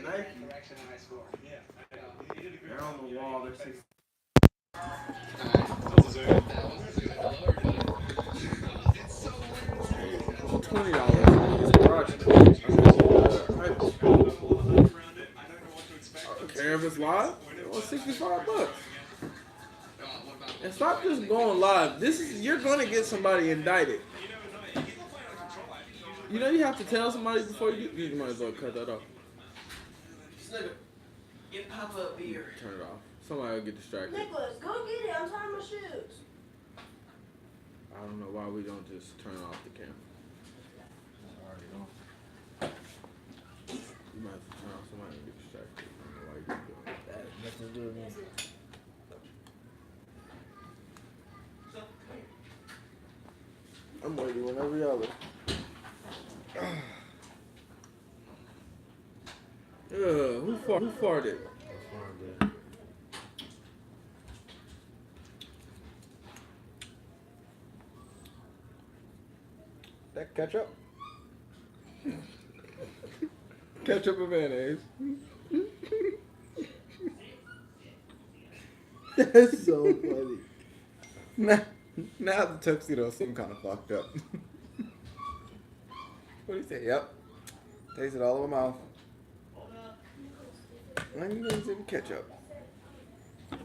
Nike. They're on the wall. They're 6. $20. Care if it's live? It was $65. And stop just going live. You're gonna get somebody indicted. You know you have to tell somebody before you might as well cut that off. Get pop-up beer. Turn it off. Somebody will get distracted. Nicholas, go get it. I'm tying my shoes. I don't know why we don't just turn off the camera. You might have to turn off. Somebody will get distracted. I don't know why you're doing that. Nothing to do with me. I'm ready whenever y'all are. Who farted? That ketchup? Ketchup and mayonnaise. That's so funny. Now the tuxedo seem kind of fucked up. What do you say? Yep. Taste it all in my mouth. Onions and ketchup. I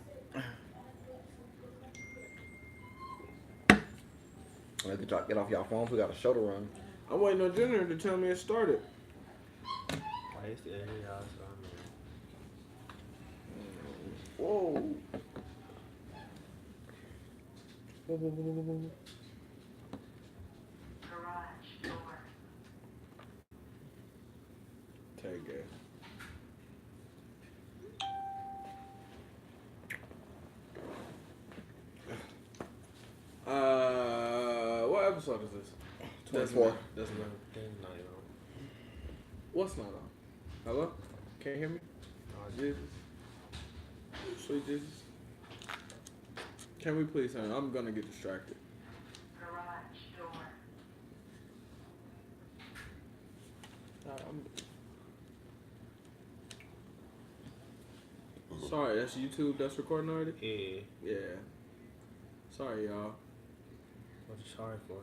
have to get off y'all phones. We got a show to run. I'm waiting on Junior to tell me it started. I used to hear y'all, so Whoa. Whoa. Garage door. Take it. What episode is this? 24. Doesn't matter. not even on. What's not on? Hello? Can't hear me? Oh, Jesus. Sweet Jesus. Can we please, honey? I'm gonna get distracted. Garage door. Sorry, that's YouTube that's recording already? Yeah. Yeah. Sorry, y'all. What you sorry for?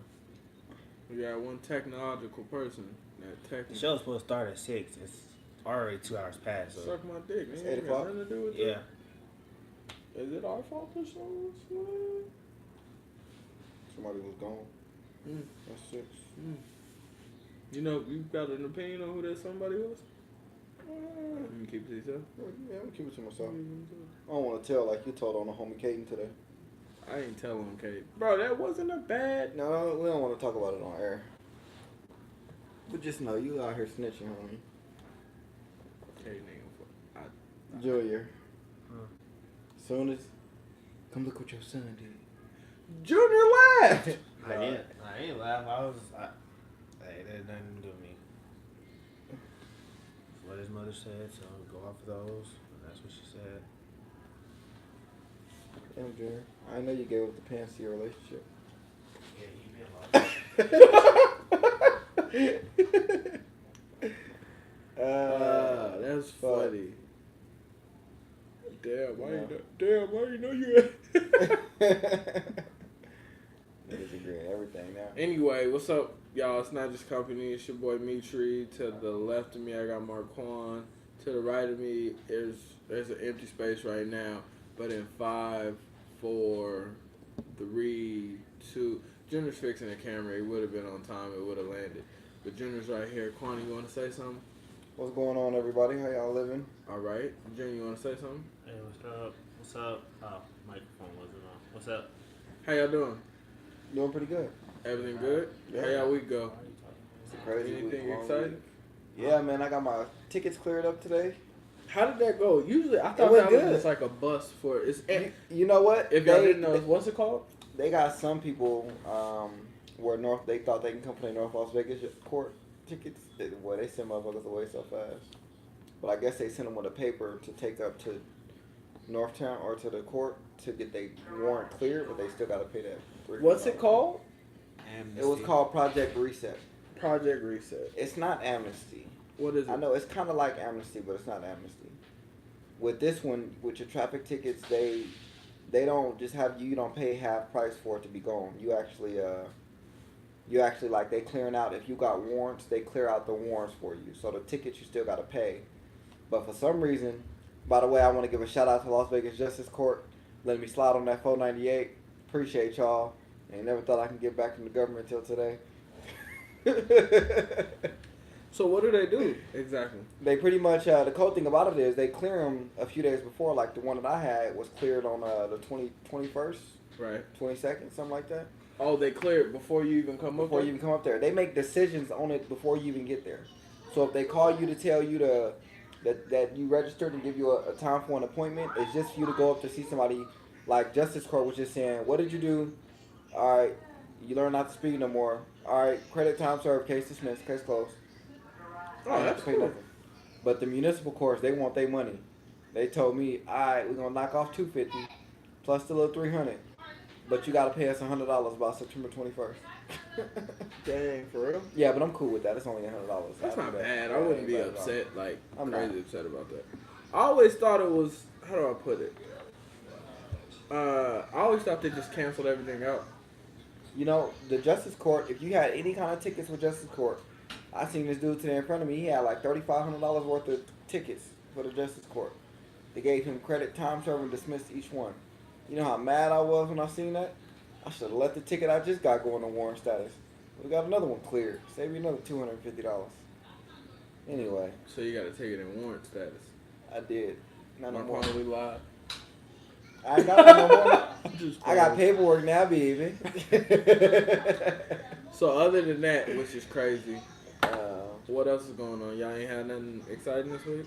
We got one technological person. The show's supposed to start at 6. It's already 2 hours past. So. Suck my dick, man. It's 8 Ain't got o'clock. nothing to do with Yeah. that. Is it our fault for so? Somebody was gone. That's 6. You know, you got an opinion on who that somebody was? You can keep it to yourself. Yeah, I'm gonna keep it to myself. I don't want to tell like you told on the homie Caden today. I ain't telling him, Kate. Bro, that wasn't a bad. No, we don't want to talk about it on air. But just know you out here snitching, homie. Kate ain't Junior. Soon as come look what your son did. Junior laughed. I ain't laugh. Hey, that had nothing to do with me. What his mother said, so go off of those. And that's what she said. Damn, Junior. I know you gave up the pants to your relationship. That's funny. Damn, why you know you Niggas agreeing everything now. Anyway, what's up, y'all? It's Not Just Company. It's your boy Mitri. To the left of me, I got Marquand. To the right of me, there's an empty space right now. But in 5, 4, 3, 2, Junior's fixing the camera. It would have been on time. It would have landed. But Junior's right here. Kwani, you want to say something? What's going on, everybody? How y'all living? All right. Junior, you want to say something? Hey, what's up? What's up? Oh, microphone wasn't on. What's up? How y'all doing? Doing pretty good. Everything good? Yeah. How y'all week go? It's a crazy Anything week, exciting? week. Yeah, man. I got my tickets cleared up today. How did that go? Usually, I thought went that was good. just like a bus for it's. You know what? If y'all didn't know, what's it called? They got some people where they thought they can come play North Las Vegas court tickets. They send motherfuckers away so fast. But I guess they sent them with a paper to take up to Northtown or to the court to get their warrant cleared, but they still got to pay that. What's it called? It was called Project Reset. Project Reset. It's not amnesty. What is it? I know it's kind of like amnesty, but it's not amnesty. With this one, with your traffic tickets, they don't just have you don't pay half price for it to be gone. You actually like they clearing out. If you got warrants, they clear out the warrants for you. So the tickets you still got to pay. But for some reason, by the way, I want to give a shout out to Las Vegas Justice Court. Letting me slide on that 498. Appreciate y'all. Ain't never thought I can get back in the government till today. So what do they do exactly? They pretty much, the cool thing about it is they clear them a few days before. Like the one that I had was cleared on the 21st, Right. 22nd, something like that. Oh, they clear it before you even come up Before there? you even come up there. They make decisions on it before you even get there. So if they call you to tell you that you registered and give you a time for an appointment, it's just for you to go up to see somebody. Like Justice Court was just saying, what did you do? All right, you learn not to speak no more. All right, credit time served, case dismissed, case closed. Oh, that's pay cool. nothing. But the municipal courts, they want their money. They told me, all right, we're gonna knock off $250 plus the little $300, but you gotta pay us $100 by September 21st. Dang, for real? Yeah, but I'm cool with that. It's only $100. That's not bad. I Yeah, wouldn't be ain't bad at all. upset, like, I'm crazy not. upset about that. I always thought it was, how do I put it? I always thought they just canceled everything out. You know, the Justice Court, if you had any kind of tickets with Justice Court, I seen this dude today in front of me. He had like $3,500 worth of tickets for the Justice Court. They gave him credit, time served, and dismissed each one. You know how mad I was when I seen that? I should have let the ticket I just got go into warrant status. We got another one cleared. Save me another $250. Anyway, So you got to take it in warrant status. I did. Not no My more. probably lied. I ain't got it no more. I'm just I got playing. paperwork now, baby. So other than that, which is crazy, uh, what else is going on? Y'all ain't had nothing exciting this week?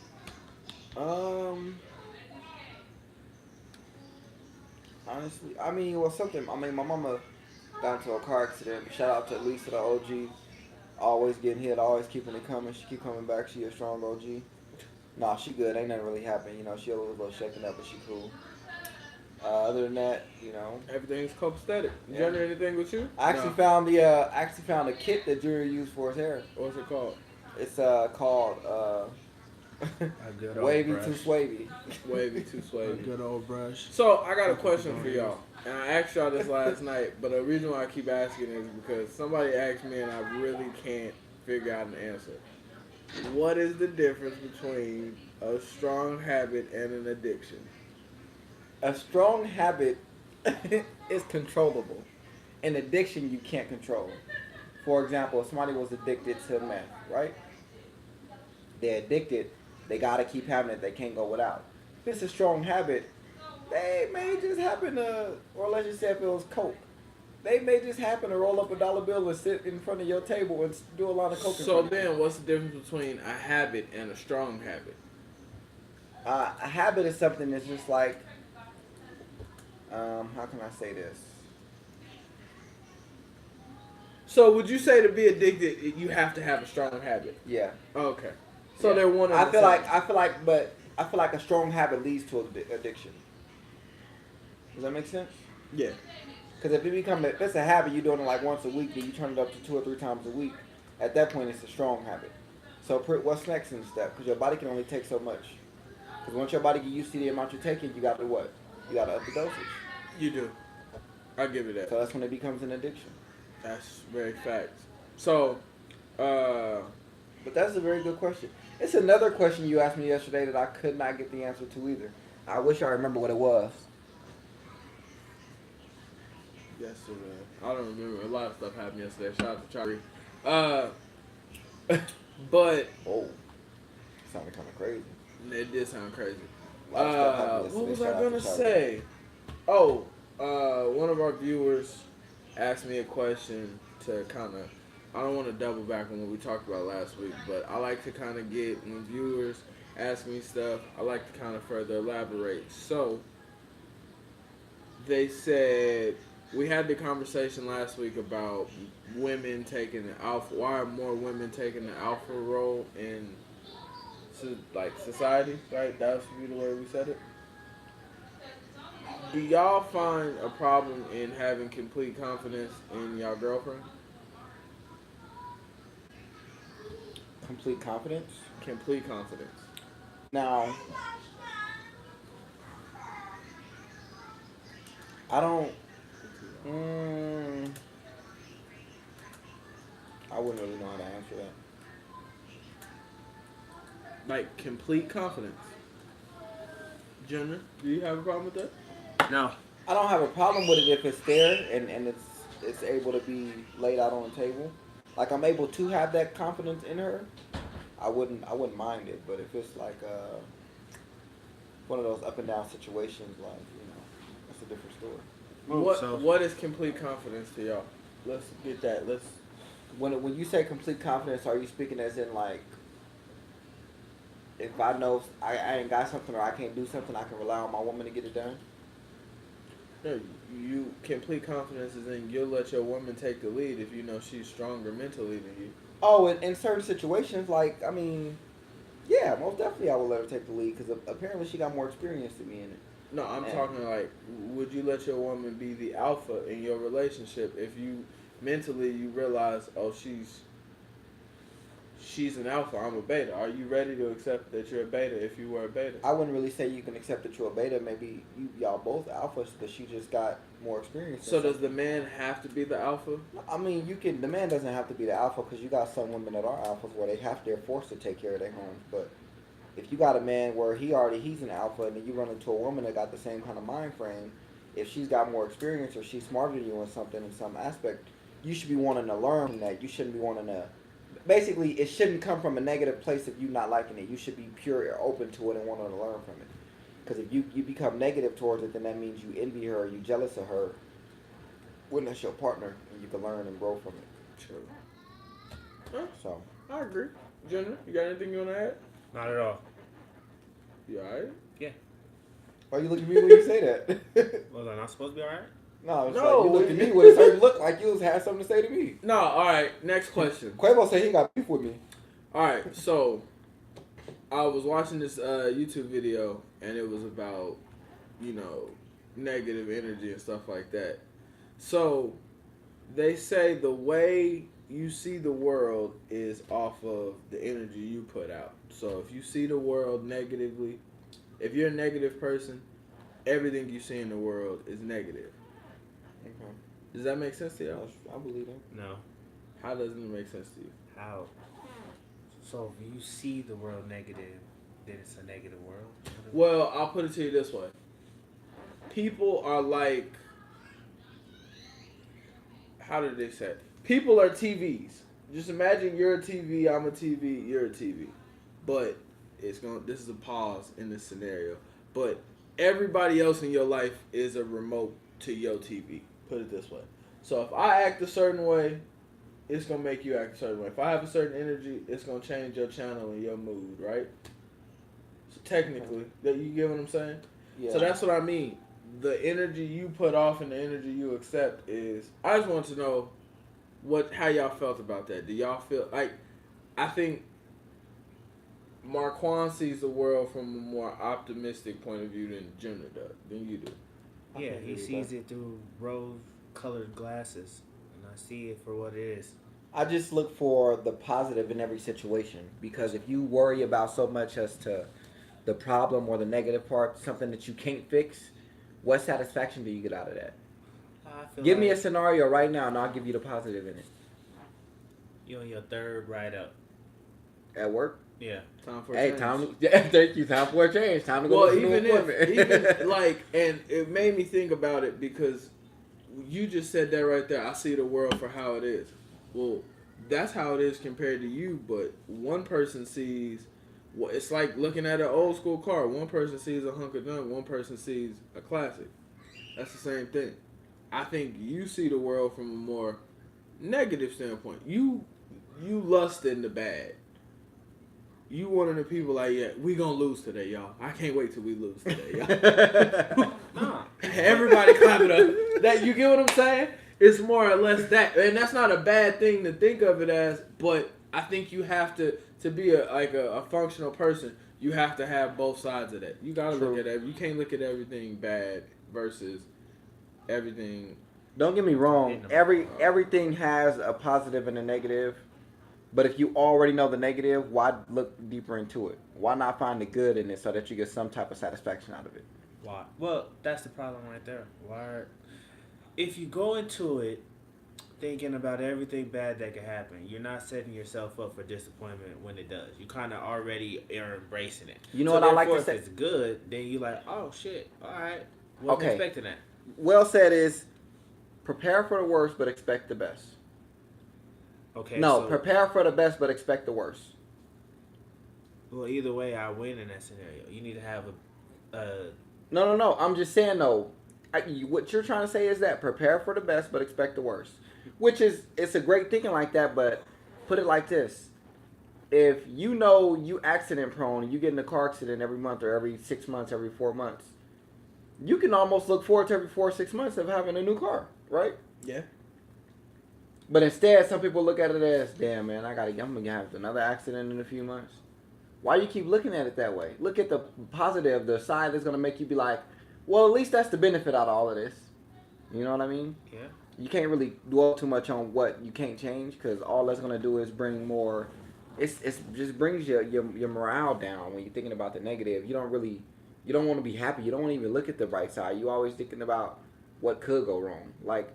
Honestly, I mean, well, something. I mean, my mama got into a car accident. Shout out to Lisa, the OG. Always getting hit, always keeping it coming. She keep coming back. She a strong OG. Nah, she good. Ain't nothing really happened. You know, she a little shaken up, but she cool. Other than that, you know, Everything's copacetic. Yeah. Junior, anything with you? I actually found a kit that Junior used for his hair. What's it called? It's called A good old Wavy brush. to Swavy. Wavy too A swavy. good old brush. So I got a question for y'all, and I asked y'all this last night, but the reason why I keep asking is because somebody asked me and I really can't figure out an answer. What is the difference between a strong habit and an addiction? A strong habit is controllable. An addiction you can't control. For example, if somebody was addicted to meth, right? They're addicted. They gotta keep having it. They can't go without. If it's a strong habit, they may just happen to, or let's just say if it was coke, they may just happen to roll up a dollar bill and sit in front of your table and do a lot of coke. So then, what's the difference between a habit and a strong habit? A habit is something that's just like, how can I say this? So would you say to be addicted, you have to have a strong habit? Yeah. Okay. So Yeah. they're one. I feel like a strong habit leads to addiction. Does that make sense? Yeah. Because if it's a habit, you're doing it like once a week, then you turn it up to 2 or 3 times a week. At that point, it's a strong habit. So what's next in the step? Because your body can only take so much. Because once your body get used to the amount you're taking, you got to what? You got to up the dosage. You do. I give you that. So that's when it becomes an addiction. That's very facts. So, But that's a very good question. It's another question you asked me yesterday that I could not get the answer to either. I wish I remember what it was. yesterday. I don't remember. A lot of stuff happened yesterday. Shout out to Charlie. But Oh, sounded kind of crazy. it did sound crazy. A lot of stuff happened What yesterday. was I Shout out gonna to Charlie. say? Oh, one of our viewers asked me a question to kind of. I don't want to double back on what we talked about last week, but I like to kind of get when viewers ask me stuff. I like to kind of further elaborate. So they said we had the conversation last week about women taking the alpha. Why are more women taking the alpha role in like society? Right? That's the way we said it. Do y'all find a problem in having complete confidence in y'all girlfriend? Complete confidence. Complete confidence. Now, I don't. I wouldn't really know how to answer that. Like complete confidence. Jenna, do you have a problem with that? No. I don't have a problem with it if it's there and it's able to be laid out on the table. Like I'm able to have that confidence in her. I wouldn't mind it. But if it's like one of those up and down situations, like that's a different story. What is complete confidence to y'all? Let's get that. When you say complete confidence, are you speaking as in like if I know I ain't got something or I can't do something, I can rely on my woman to get it done? No, you complete confidence is in you'll let your woman take the lead if you know she's stronger mentally than you. Oh, in certain situations, like I mean, yeah, most definitely I would let her take the lead because apparently she got more experience than me in it. No, I'm talking like, would you let your woman be the alpha in your relationship if you mentally you realize, oh, she's an alpha, I'm a beta. Are you ready to accept that you're a beta if you were a beta? I wouldn't really say you can accept that you're a beta. Maybe y'all both alphas, but she just got more experience. So does the man have to be the alpha? I mean, the man doesn't have to be the alpha because you got some women that are alphas where they're forced to take care of their homes. But if you got a man where he's an alpha and then you run into a woman that got the same kind of mind frame, if she's got more experience or she's smarter than you in something in some aspect, you should be wanting to learn from that. You shouldn't be wanting to. Basically, it shouldn't come from a negative place of you not liking it. You should be pure or open to it and wanting to learn from it. Because if you become negative towards it, then that means you envy her or you jealous of her when that's your partner and you can learn and grow from it. True. Huh? So I agree. Jenna, you got anything you want to add? Not at all. You alright? Yeah. why you look at me when you say that? Was I not supposed to be alright? No, it's No. like you looked at me with a certain look like you had something to say to me. No, alright, next question. Quavo said he got beef with me. Alright, so I was watching this YouTube video and it was about, negative energy and stuff like that. So they say the way you see the world is off of the energy you put out. So if you see the world negatively, if you're a negative person, everything you see in the world is negative. Okay. Does that make sense to y'all? I believe that. No. How doesn't it make sense to you? How? So if you see the world negative, then it's a negative world? Well, I'll put it to you this way. People are like, how did they say it? People are TVs. Just imagine you're a TV, I'm a TV, you're a TV. But this is a pause in this scenario. But everybody else in your life is a remote to your TV. Put it this way. So if I act a certain way, it's going to make you act a certain way. If I have a certain energy, it's going to change your channel and your mood, right? So technically, you get what I'm saying? Yeah. So that's what I mean. The energy you put off and the energy you accept is... I just want to know how y'all felt about that. Do y'all feel... Like, I think Marquand sees the world from a more optimistic point of view than Jenna does, than you do. Yeah, he sees it through rose-colored glasses, and I see it for what it is. I just look for the positive in every situation because if you worry about so much as to the problem or the negative part, something that you can't fix, what satisfaction do you get out of that? Give me a scenario right now and I'll give you the positive in it. You're on your third ride-up. At work? Yeah. Time for a change. Thank you. Time for a change. Time to go to even it made me think about it because you just said that right there. I see the world for how it is. Well, that's how it is compared to you, but one person sees, it's like looking at an old school car. One person sees a hunk of junk, one person sees a classic. That's the same thing. I think you see the world from a more negative standpoint. You lust in the bad. You one of the people like, yeah, we gonna lose today, y'all. I can't wait till we lose today, y'all. Everybody clap it up. That, you get what I'm saying? It's more or less that, and that's not a bad thing to think of it as. But I think you have to be a functional person. You have to have both sides of that. You gotta look at it. You can't look at everything bad versus everything. Don't get me wrong. Everything has a positive and a negative. But if you already know the negative, why look deeper into it? Why not find the good in it so that you get some type of satisfaction out of it? Why? Well, that's the problem right there. Why? If you go into it thinking about everything bad that could happen, you're not setting yourself up for disappointment when it does. You kind of already are embracing it. You know what I like to if say? it's good, then you're like, oh shit, all right, wasn't Okay. expecting that. Well said is prepare for the worst but expect the best. Okay. No, so, prepare for the best but expect the worst. Well, either way, I win in that scenario. You need to have a No. I'm just saying though. What you're trying to say is that prepare for the best but expect the worst, which is it's a great thinking like that. But put it like this: if you know you accident prone, you get in a car accident every month or every 6 months, every 4 months, you can almost look forward to every 4 or 6 months of having a new car, right? Yeah. But instead, some people look at it as, damn man, I'm gonna have another accident in a few months. Why you keep looking at it that way? Look at the positive, the side that's gonna make you be like, well, at least that's the benefit out of all of this. You know what I mean? yeah. You can't really dwell too much on what you can't change because all that's gonna do is bring more. It's just brings your morale down when you're thinking about the negative. You don't want to be happy. You don't want to even look at the bright side. You're always thinking about what could go wrong. Like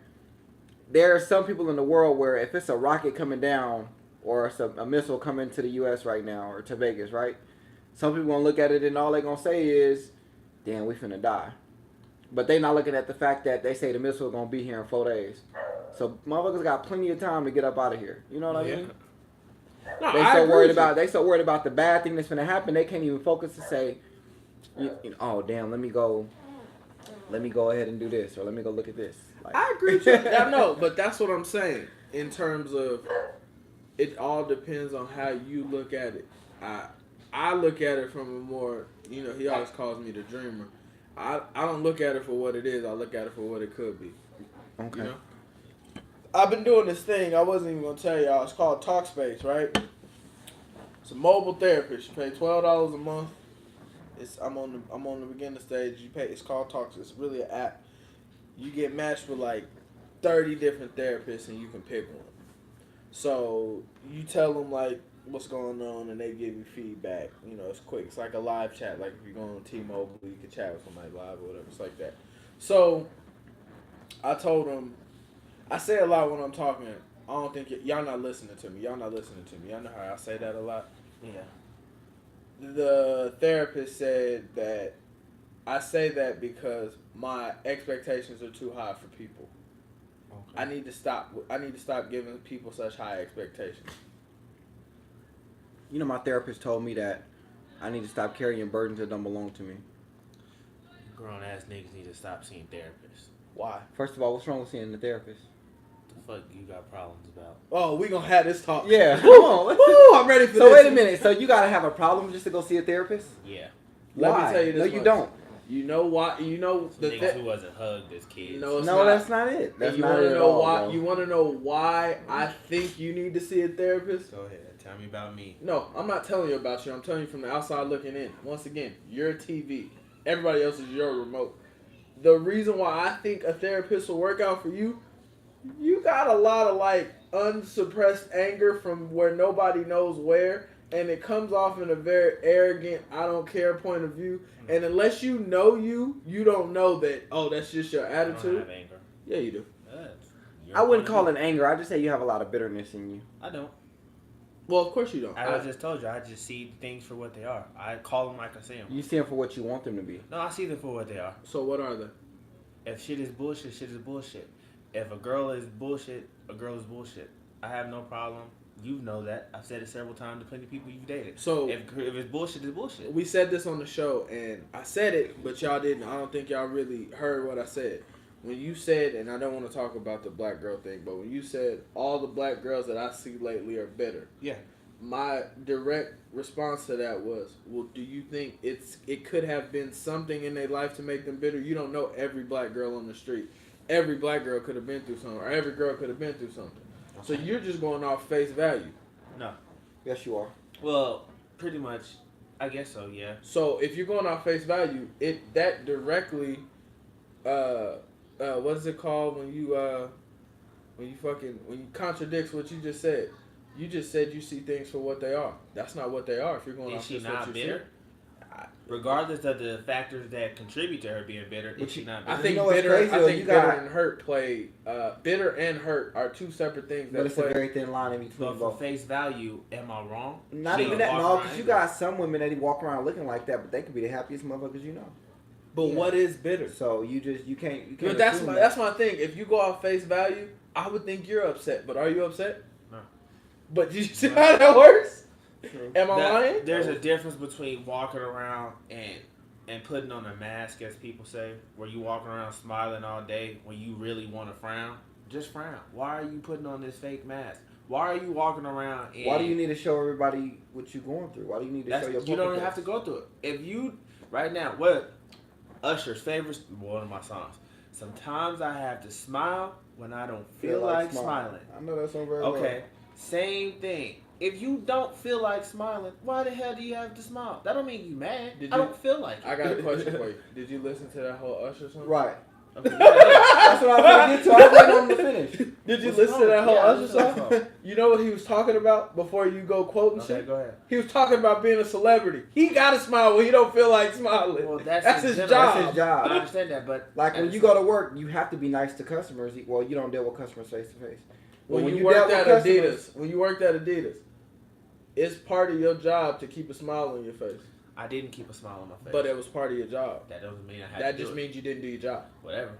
there are some people in the world where if it's a rocket coming down or it's a missile coming to the U.S. right now or to Vegas, right? Some people gonna look at it and all they gonna say is, "Damn, we finna die." But they not looking at the fact that they say the missile gonna be here in 4 days. So motherfuckers got plenty of time to get up out of here. You know what I mean? No, They so worried about the bad thing that's gonna happen. They can't even focus to say, "Oh damn, let me go ahead and do this, or let me go look at this." Like, I agree with you. I know, but that's what I'm saying. In terms of, it all depends on how you look at it. I look at it from a more, he always calls me the dreamer. I don't look at it for what it is. I look at it for what it could be. okay. You know? I've been doing this thing. I wasn't even gonna tell y'all. It's called Talkspace, right? It's a mobile therapist. You pay $12 a month. I'm on the beginner stage. You pay. It's called Talkspace. It's really an app. You get matched with like 30 different therapists, and you can pick one. So you tell them like what's going on, and they give you feedback. It's quick. It's like a live chat. Like if you're going on T-Mobile, you can chat with somebody live or whatever. It's like that. So I told them. I say a lot when I'm talking. I don't think y'all not listening to me. Y'all not listening to me. Y'all know how I say that a lot. Yeah. The therapist said that I say that because my expectations are too high for people. Okay. I need to stop giving people such high expectations. My therapist told me that I need to stop carrying burdens that don't belong to me. Grown ass niggas need to stop seeing therapists. Why? First of all, what's wrong with seeing the therapist? The fuck you got problems about? Oh, we gonna have this talk. Yeah, come on. Woo, I'm ready for this. So wait a minute. So you gotta have a problem just to go see a therapist? Yeah. Let Why? me tell you this No, you much. don't. You know why? The Niggas who wasn't hugged as kids. No, it's No, not. that's not it. That's And you not want it to at know all, why? bro. You want to know why I think you need to see a therapist? Go ahead. Tell me about me. No, I'm not telling you about you. I'm telling you from the outside looking in. Once again, you're a TV. Everybody else is your remote. The reason why I think a therapist will work out for you, you got a lot of like unsuppressed anger from where nobody knows where, and it comes off in a very arrogant, I don't care point of view. And unless you know you don't know that, oh, that's just your I don't attitude. have anger. Yeah, you do. Your I wouldn't point call of it anger. I just say you have a lot of bitterness in you. view. I don't. Well, of course you don't. I just told you. I just see things for what they are. I call them like I see them. You see them for what you want them to be. No, I see them for what they are. So what are they? If shit is bullshit, shit is bullshit. If a girl is bullshit, a girl is bullshit. I have no problem. You know that. I've said it several times to plenty of people you've dated. So If it's bullshit, it's bullshit. we said this on the show, and I said it, but y'all didn't. I don't think y'all really heard what I said. When you said, and I don't want to talk about the black girl thing, but when you said all the black girls that I see lately are bitter. Yeah. My direct response to that was, well, do you think it could have been something in their life to make them bitter? You don't know every black girl on the street. Every black girl could have been through something, or every girl could have been through something. So you're just going off face value. No. Yes, you are. Well, pretty much. I guess so. Yeah. So if you're going off face value, that directly, what is it called when you contradicts what you just said? You just said you see things for what they are. That's not what they are. If you're going Is off she just what not you bitter? see. Regardless of the factors that contribute to her being bitter, is she not bitter? I think You know what's bitter. crazy, I though? think You bitter got- and hurt play. Bitter and hurt are two separate things. But That it's a play. very thin line in between But for both. face value, am I wrong? Not She even gonna that, walk no, around because you angry. got some women that walk around looking like that, but they could be the happiest motherfuckers you know. But what is bitter? So you can't. But that's assume my that. that's my thing. If you go off face value, I would think you're upset. But are you upset? No. But did you see how that works? True. Am I lying? There's a difference between walking around and putting on a mask, as people say, where you walking around smiling all day when you really want to frown. Just frown. Why are you putting on this fake mask? Why are you walking around? And Why do you need to show everybody what you're going through? Why do you need to show your? you don't poker have to face? go through it. If you right now, what Usher's favorite one of my songs. Sometimes I have to smile when I don't feel like smiling. I know that song very well. Okay, same thing. If you don't feel like smiling, why the hell do you have to smile? That don't mean you mad. Did I you- don't feel like it. I got a question for you. Did you listen to that whole Usher song? Right. Okay, yeah, That's what I was gonna get to. I was waiting on him to finish. Did you What's listen to wrong? that whole Yeah, I Usher listened to song? that song. You know what he was talking about before you go quoting okay, shit? go ahead. He was talking about being a celebrity. He gotta smile when he don't feel like smiling. Well, that's his general- job. That's his job. I understand that, but Like when you go to work, you have to be nice to customers. Well, you don't deal with customers face to face. When you dealt worked with at customers- Adidas, when you worked at Adidas, it's part of your job to keep a smile on your face. I didn't keep a smile on my face. But it was part of your job. that doesn't mean I had That to do just it. means you didn't do your job. Whatever.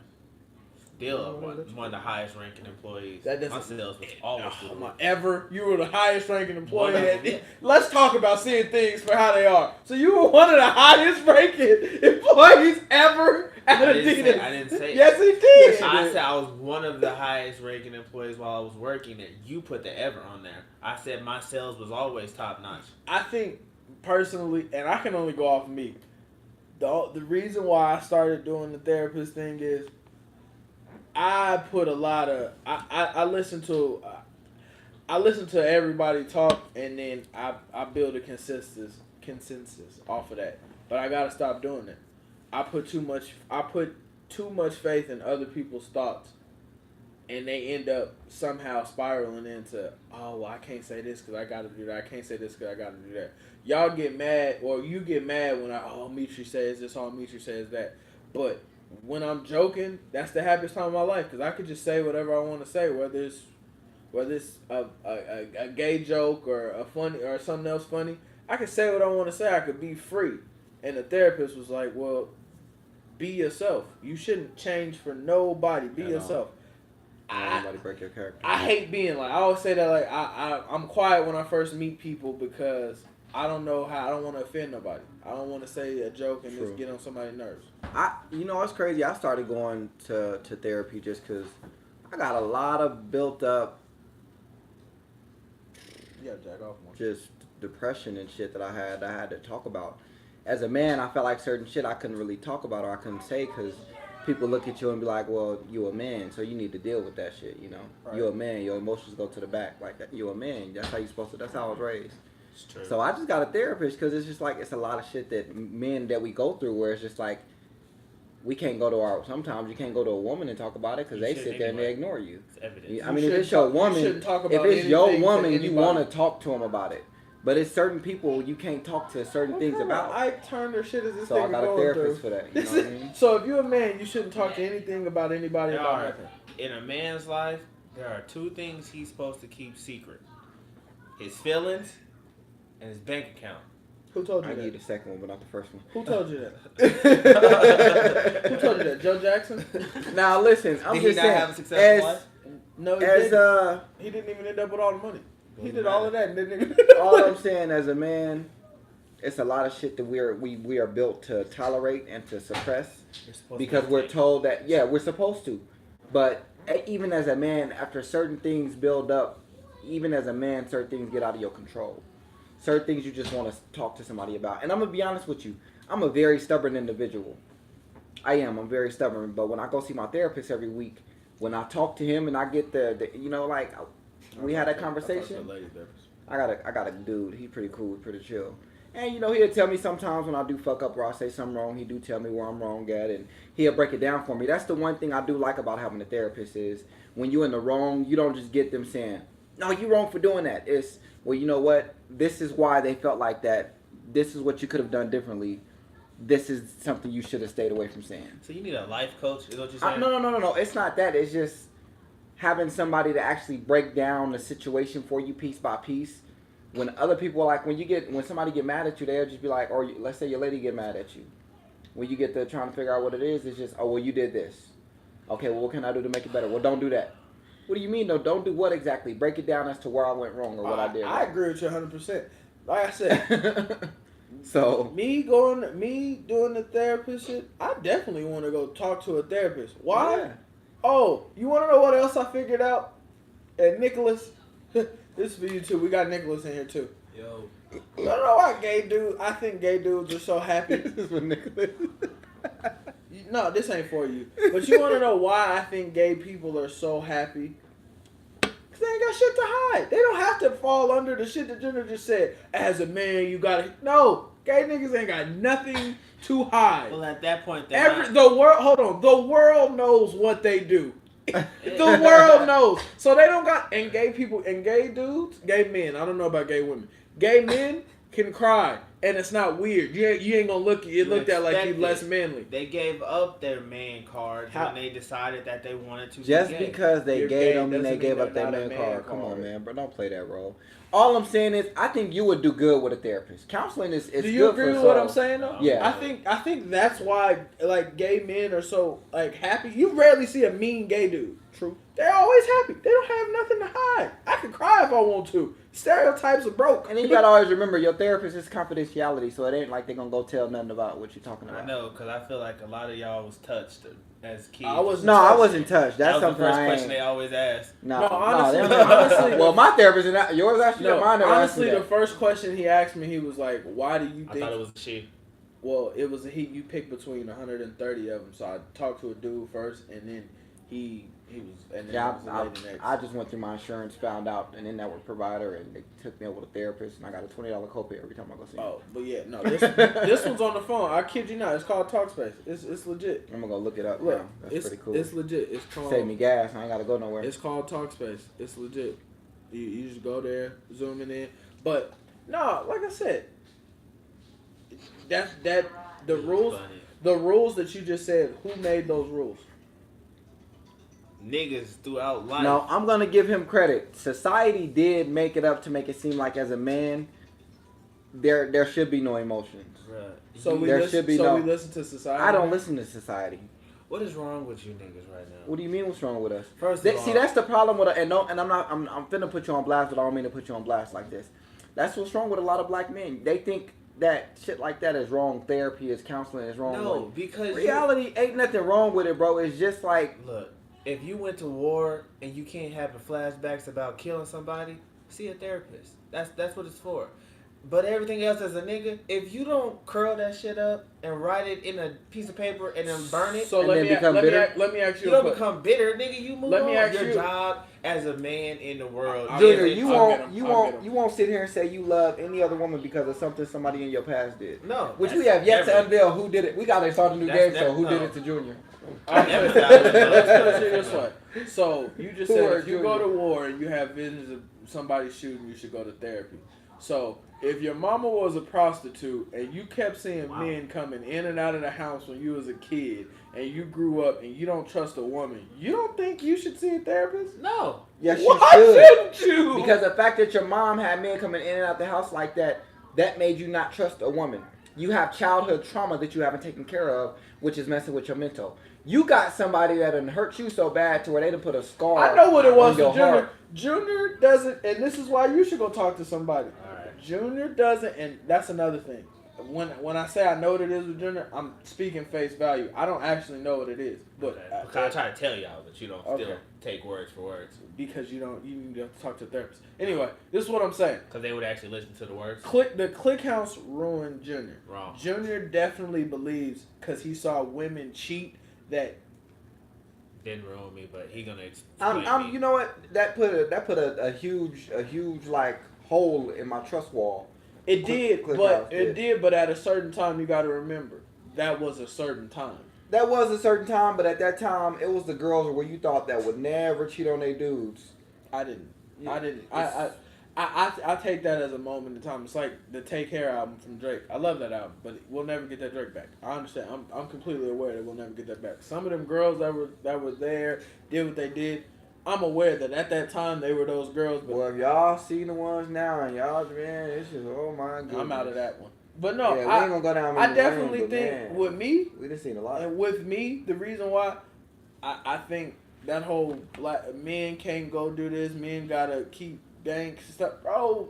Still Oh, that's one of the highest ranking employees. That My doesn't- sales was always through the Oh, my, roof. ever. You were the highest ranking employee. One of at- them. Let's talk about seeing things for how they are. So you were one of the highest ranking employees ever at I Adidas. I didn't say Yes, he did. I said I was one of the highest ranking employees while I was working there. You put the ever on there. I said my sales was always top notch. I think personally, and I can only go off me. The reason why I started doing the therapist thing is I put a lot of I listen to everybody talk, and then I build a consensus off of that. But I gotta stop doing that. I put too much faith in other people's thoughts, and they end up somehow spiraling into, oh, well, I can't say this because I gotta do that. I can't say this because I gotta do that. Y'all get mad, or you get mad when Mitri says this, Mitri says that. But when I'm joking, that's the happiest time of my life, because I could just say whatever I want to say, whether it's a gay joke or a funny or something else funny. I could say what I want to say. I could be free. And the therapist was like, well, be yourself. You shouldn't change for nobody. Be yourself. Don't let nobody break your character. I hate being like, I always say that, like, I'm quiet when I first meet people because I don't know how, I don't want to offend nobody. I don't want to say a joke and True. just get on somebody's nerves. It's crazy. I started going to therapy just because I got a lot of built up You gotta jack off more. just depression and shit that I had to talk about. As a man, I felt like certain shit I couldn't really talk about or I couldn't say because people look at you and be like, well, you a man, so you need to deal with that shit, you know? Right. You're a man, your emotions go to the back. Like, you're a man, that's how you supposed to, that's how I was raised. It's true. So I just got a therapist because it's just like, it's a lot of shit that men that we go through where it's just like, we can't go to sometimes you can't go to a woman and talk about it because You they shouldn't sit there and they anyway. ignore you. It's evidence. You I mean, if shouldn't it's your talk- you woman, shouldn't talk if about it's your anything to woman, you anybody. want to talk to them about it. But it's certain people you can't talk to certain things about. Ike Turner shit is this So I thing got a going therapist through. for that. You know what I mean? So if you're a man, you shouldn't talk to anything about anybody There about are, nothing. in a man's life, there are two things he's supposed to keep secret: his feelings and his bank account. Who told you I that? need the second one, but not the first one. Who told you that? Who told you that? Joe Jackson? Now listen, I'm Did he just not saying, have a successful life? No, he as didn't. He didn't even end up with all the money. He did all of that and didn't even. all I'm saying as a man, it's a lot of shit that we are built to tolerate and to suppress You're supposed because to we're take- told that we're supposed to. But even as a man, after certain things build up, even as a man, certain things get out of your control. Certain things you just want to talk to somebody about. And I'm gonna be honest with you, I'm a very stubborn individual. I'm very stubborn. But when I go see my therapist every week, when I talk to him and I get we had a conversation. I got a dude. He pretty cool. Pretty chill. And he'll tell me sometimes when I do fuck up or I say something wrong, he do tell me where I'm wrong at, and he'll break it down for me. That's the one thing I do like about having a therapist is when you're in the wrong, you don't just get them saying, no, you wrong for doing that. It's, well, you know what? This is why they felt like that. This is what you could have done differently. This is something you should have stayed away from saying. So you need a life coach, is what you're saying? No. It's not that. It's just having somebody to actually break down the situation for you piece by piece. When other people are like, when somebody get mad at you, they'll just be like, or let's say your lady get mad at you. When you get to trying to figure out what it is, it's just, oh, well, you did this. Okay, well, what can I do to make it better? Well, don't do that. What do you mean, though? Don't do what exactly? Break it down as to where I went wrong or what I did wrong. I agree with you 100%. Like I said, so me doing the therapist shit, I definitely want to go talk to a therapist. Why? Yeah. Oh, you want to know what else I figured out? And Nicholas, this is for you too. We got Nicholas in here too. Yo. I don't know why I think gay dudes are so happy. This is for Nicholas. No, this ain't for you. But you want to know why I think gay people are so happy? Because they ain't got shit to hide. They don't have to fall under the shit that Jenner just said. As a man, you gotta... No, gay niggas ain't got nothing to hide. Well, at that point, The world knows what they do. The world knows. So they don't got... And gay people, and gay dudes, gay men, I don't know about gay women. Gay men can cry. And it's not weird. You ain't gonna look looked at like you less manly. They gave up their man card when they decided that they wanted to. Just be gay. because they You're gay gay don't mean they doesn't gave mean up their they're man not a man card. Come on, card. man, bro. Don't play that role. All I'm saying is, I think you would do good with a therapist. Counseling is Do good you agree for with soul. what I'm saying though? Yeah. I think that's why like gay men are so like happy. You rarely see a mean gay dude. True. They're always happy. They don't have nothing to hide. I can cry if I want to. Stereotypes are broke. And then you gotta always remember, your therapist is confidentiality, so it ain't like they're gonna go tell nothing about what you're talking about. I know, because I feel like a lot of y'all was touched as kids. I wasn't No, I touched. wasn't touched. That's that was something the first I question ain't. they always ask. No, honestly- they don't- honestly- well, my therapist and yours actually. No, mine never asked me honestly, the that. first question he asked me, he was like, "Why do you I think?" thought it was a she. Well, it was you picked between 130 of them. So I talked to a dude first, and then he was, and then Yeah, it was the lady next. I just went through my insurance, found out an in-network provider, and they took me over to a therapist, and I got a $20 copay every time I go see him. Oh, but yeah, no, this one's on the phone. I kid you not. It's called Talkspace. It's legit. I'm gonna go look it up Look, now. That's it's pretty cool. It's legit. It's called. Save me gas. I ain't gotta go nowhere. It's called Talkspace. It's legit. You just go there, zooming in. But no, like I said, the rules that you just said. Who made those rules? Niggas throughout life. No, I'm gonna give him credit. Society did make it up to make it seem like as a man, there should be no emotions. Right. So we There listen, should be so no- we listen to society. I don't listen to society. What is wrong with you niggas right now? What do you mean? What's wrong with us? First of all, See, that's the problem with and I'm finna put you on blast, but I don't mean to put you on blast like this. That's what's wrong with a lot of black men. They think that shit like that is wrong. Therapy is counseling is wrong. no, Like, because reality ain't nothing wrong with it, bro. It's just like look, if you went to war and you can't have the flashbacks about killing somebody, see a therapist. That's what it's for. But everything else as a nigga, if you don't curl that shit up and write it in a piece of paper and then burn it, So And let then me become let me bitter? let me ask you you. don't a become bitter, nigga. You move Let on. me ask Your you- job as a man in the world. Junior, is- you I'll won't get 'em. you I'll won't get 'em. you won't sit here and say you love any other woman because of something somebody in your past did. No, Which we that's have yet to never- unveil who did it. We gotta start a new That's game show. Who did no. it to Junior? I never Let's thought put it this way. So you just Who said are if you go Junior? to war and you have visions of somebody shooting, you should go to therapy. So if your mama was a prostitute and you kept seeing men coming in and out of the house when you was a kid and you grew up and you don't trust a woman, you don't think you should see a therapist? No. Yes, you Why should. shouldn't you? Because the fact that your mom had men coming in and out the house like that, that made you not trust a woman. You have childhood trauma that you haven't taken care of, which is messing with your mental. You got somebody that done hurt you so bad to where they done put a scar. I know what it was on your for Junior. heart. Junior doesn't, and this is why you should go talk to somebody. Alright. Junior doesn't, and that's another thing. When I say I know what it is with Junior, I'm speaking face value. I don't actually know what it is, but Because I try to tell y'all, but you don't Okay. still take words for words. because you need to talk to a therapist. Anyway, this is what I'm saying. Because they would actually listen to the words. The click house ruined Junior. Wrong. Junior definitely believes because he saw women cheat that. Didn't ruin me, but he gonna explain me. You know what? That put a huge like hole in my trust wall. It did, Click but house it did. did. But at a certain time, you got to remember that was a certain time. That was a certain time, but at that time, it was the girls where you thought that would never cheat on their dudes. I didn't. Yeah, I didn't. I take that as a moment in time. It's like the Take Care album from Drake. I love that album, but we'll never get that Drake back. I understand. I'm completely aware that we'll never get that back. Some of them girls that were there did what they did. I'm aware that at that time they were those girls. But Well, if y'all see the ones now and y'all, man, it's just, oh my goodness. I'm out of that one. But no, yeah, we ain't gonna go down I memory definitely lane, but think man, with me, we done seen a lot. and with me, the reason why I think that whole black men can't go do this, men gotta keep gang stuff, bro.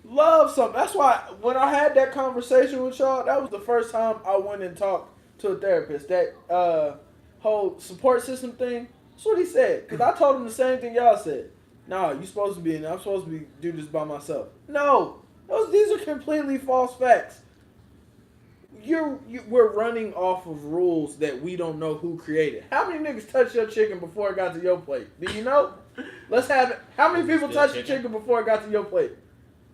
Love something. That's why when I had that conversation with y'all, that was the first time I went and talked to a therapist. That whole support system thing. That's what he said. Cause I told him the same thing y'all said. Nah, you supposed to be in. I'm supposed to be do this by myself. No, these are completely false facts. We're running off of rules that we don't know who created. How many niggas touched your chicken before it got to your plate? Do you know? Let's have it. How many people touched your chicken before it got to your plate?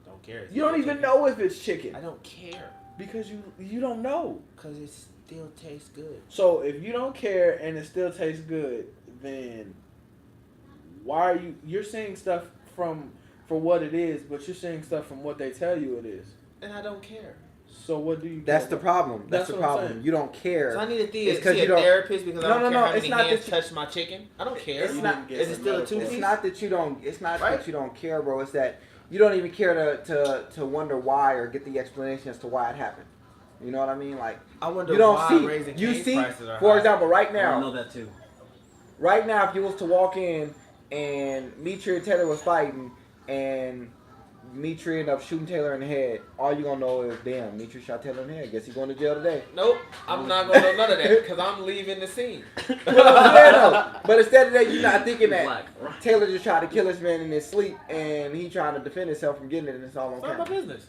Don't care. You don't even know if it's chicken I don't care because you don't know. because it still tastes good. So if you don't care and it still tastes good, then why are you're seeing stuff for what it is, but you're seeing stuff from what they tell you it is. And I don't care. So what do you? That's care the about? problem. That's the what I'm problem. saying. You don't care. So I need to see It's 'cause a you don't- therapist because I No, don't no, care no, how it's many not hands that touch my chicken. I don't care. It's not- Is it still a two It's piece? It's not that you don't. It's not Right. that you don't care, bro. It's that you don't even care to wonder why or get the explanation as to why it happened. You know what I mean? Like I wonder you don't why see. raising You cane see, prices are for high. example, right I now, know that too. right now, if you was to walk in and Mitri and Taylor was fighting and Mitri ended up shooting Taylor in the head, all you gonna know is, damn, Mitri shot Taylor in the head. Guess he's going to jail today. Nope, I'm not gonna know none of that because I'm leaving the scene. But instead of that, you're not thinking that Black. Taylor just tried to kill this man in his sleep and he trying to defend himself from getting it and it's all on It's not my camera. business.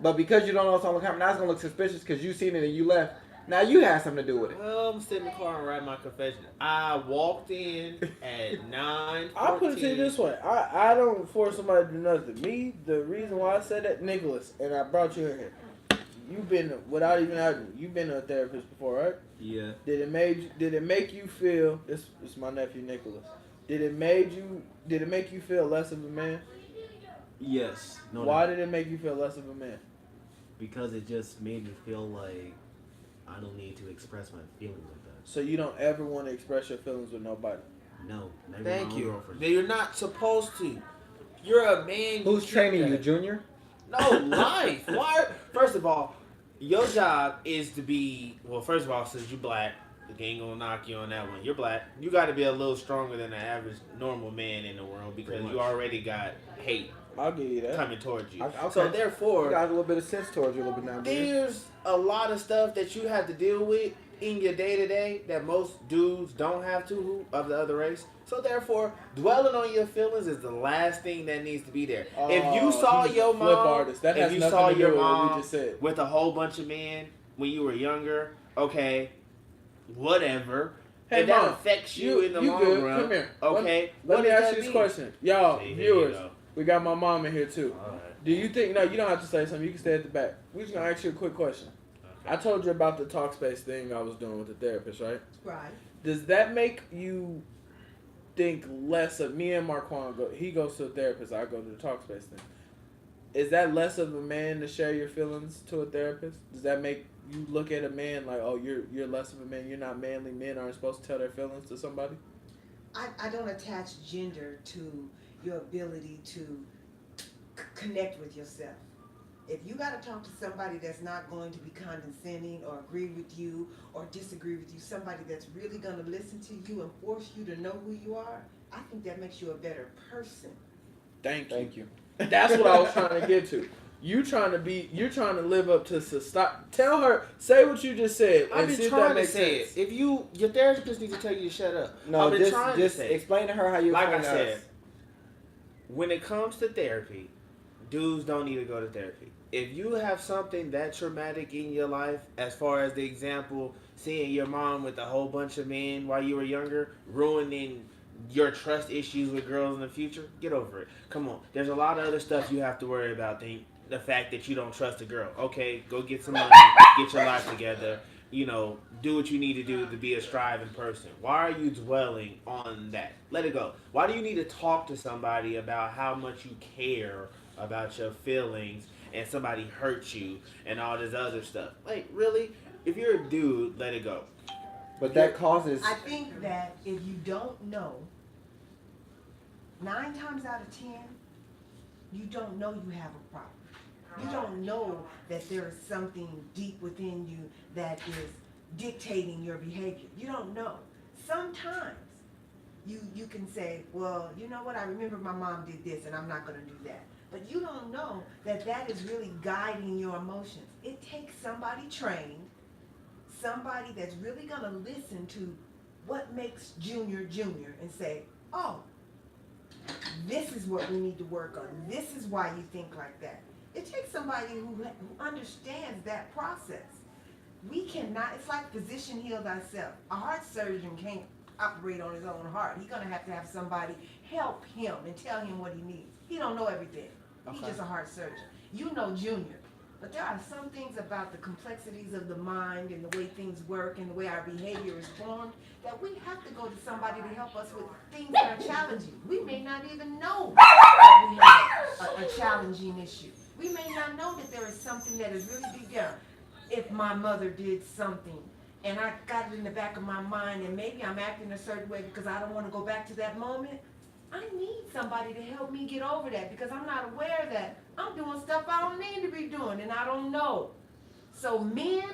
But because you don't know it's on camera, now it's gonna look suspicious because you seen it and you left. Now you had something to do with it. Well, I'm sitting in the car and write my confession. I walked in at 9:14. I'll put it to you this way. I don't force somebody to do nothing. Me, the reason why I said that, Nicholas, and I brought you in here. You've been, without even asking, you've been to a therapist before, right? Yeah. Did it make you feel, this is my nephew Nicholas. Did it make you feel less of a man? Yes. No. Why no. did it make you feel less of a man? Because it just made me feel like I don't need to express my feelings like that. So you don't ever want to express your feelings with nobody. No. Not even Thank my own you. girlfriend. You're not supposed to. You're a man. Who's keep training that. you, Junior? No, life. Why? First of all, your job is to be, well, first of all, since you're black, the ain't gonna knock you on that one. You're black. You got to be a little stronger than the average normal man in the world because Pretty you much. already got hate I'll give you that. coming towards you. Okay. So You therefore, got a little bit of sense towards you a little bit now, dude. there's a lot of stuff that you have to deal with in your day to day that most dudes don't have to who of the other race. So therefore, dwelling on your feelings is the last thing that needs to be there. If you saw he's a your flip mom, artist. That if has you nothing saw to do your with what we mom just said. with a whole bunch of men when you were younger, okay, whatever. Hey, if that Mom, affects you in the long good. run, Come here. okay. Let what me does ask that you this mean? question, y'all See, there you viewers. go. We got my mom in here too. All right. Do you think? No, you don't have to say something. You can stay at the back. We're just gonna ask you a quick question. Okay. I told you about the talk space thing I was doing with the therapist, right? Right. Does that make you think less of me and Marquand go? He goes to a therapist. I go to the talk space thing. Is that less of a man to share your feelings to a therapist? Does that make you look at a man like, oh, you're less of a man? You're not manly. Men aren't supposed to tell their feelings to somebody. I don't attach gender to your ability to connect with yourself. If you got to talk to somebody that's not going to be condescending or agree with you or disagree with you, somebody that's really going to listen to you and force you to know who you are, I think that makes you a better person. Thank you. That's what I was trying to get to. You're trying to live up to stop. Tell her, say what you just said, I've and been see if trying that to makes say sense. it. If your therapist needs to tell you to shut up. No, I've been just trying to say it. explain to her how you Like I explain to said, us. when it comes to therapy, dudes don't need to go to therapy. If you have something that traumatic in your life, as far as the example, seeing your mom with a whole bunch of men while you were younger, ruining your trust issues with girls in the future, get over it. Come on. There's a lot of other stuff you have to worry about than the fact that you don't trust a girl. Okay, go get some money, get your life together, do what you need to do to be a striving person. Why are you dwelling on that? Let it go. Why do you need to talk to somebody about how much you care about your feelings and somebody hurt you and all this other stuff? Like, really? If you're a dude, let it go. But that causes. I think that if you don't know, 9 times out of 10, you don't know you have a problem. You don't know that there is something deep within you that is dictating your behavior. You don't know. Sometimes you can say, well, you know what, I remember my mom did this and I'm not going to do that. But you don't know that that is really guiding your emotions. It takes somebody trained, somebody that's really going to listen to what makes Junior Junior and say, oh, this is what we need to work on. This is why you think like that. It takes somebody who understands that process. We cannot, it's like physician heal thyself. A heart surgeon can't operate on his own heart. He's going to have somebody help him and tell him what he needs. He don't know everything. He's just a heart surgeon. You know Junior. But there are some things about the complexities of the mind and the way things work and the way our behavior is formed that we have to go to somebody to help us with things that are challenging. We may not even know that we have a challenging issue. We may not know that there is something that is really deep down. If my mother did something and I got it in the back of my mind and maybe I'm acting a certain way because I don't want to go back to that moment, I need somebody to help me get over that because I'm not aware that I'm doing stuff I don't need to be doing and I don't know. So men